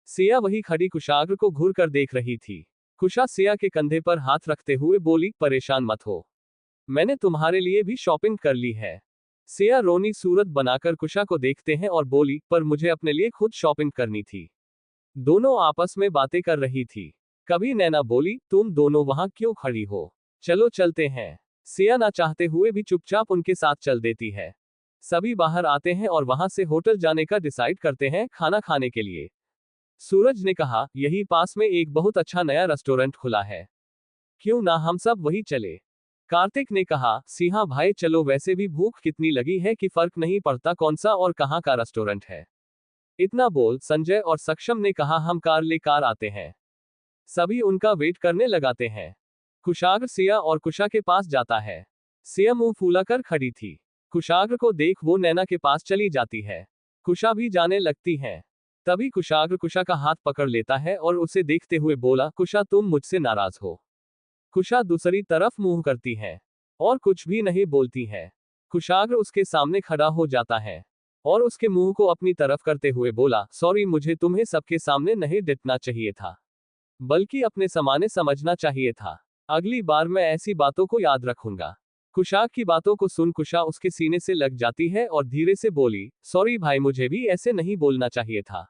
सिया वही खड़ी कुशाग्र को घूर कर देख रही थी। कुशा सिया के कंधे पर हाथ रखते हुए बोली, परेशान मत हो, मैंने तुम्हारे लिए भी शॉपिंग कर ली है। सिया रोनी सूरत बनाकर कुशा को देखते हैं और बोली, पर मुझे अपने लिए खुद शॉपिंग करनी थी। दोनों आपस में बातें कर रही थी। कभी नैना बोली, तुम दोनों वहां क्यों खड़ी हो, चलो चलते हैं। सिया ना चाहते हुए भी चुपचाप उनके साथ चल देती है। सभी बाहर आते हैं और वहां से होटल जाने का डिसाइड करते हैं खाना खाने के लिए। सूरज ने कहा, यही पास में एक बहुत अच्छा नया रेस्टोरेंट खुला है, क्यों ना हम सब वही चले। कार्तिक ने कहा, सिंहा भाई चलो, वैसे भी भूख कितनी लगी है कि फर्क नहीं पड़ता कौन सा और कहाँ का रेस्टोरेंट है। इतना बोल संजय और सक्षम ने कहा, हम कार ले कार आते हैं। सभी उनका वेट करने लगाते हैं। कुशाग्र सिया और कुशा के पास जाता है। सिया मुंह फूला कर खड़ी थी। कुशाग्र को देख वो नैना के पास चली जाती है। कुशा भी जाने लगती है। तभी कुशाग्र कुशा का हाथ पकड़ लेता है और उसे देखते हुए बोला, कुशा तुम मुझसे नाराज हो। कुशा दूसरी तरफ मुंह करती है और कुछ भी नहीं बोलती है। कुशाग्र उसके सामने खड़ा हो जाता है और उसके मुंह को अपनी तरफ करते हुए बोला, सॉरी, मुझे तुम्हें सबके सामने नहीं डटना चाहिए था, बल्कि अपने समाने समझना चाहिए था। अगली बार मैं ऐसी बातों को याद रखूंगा। कुशाग की बातों को सुन कुशा उसके सीने से लग जाती है और धीरे से बोली, सॉरी भाई, मुझे भी ऐसे नहीं बोलना चाहिए था।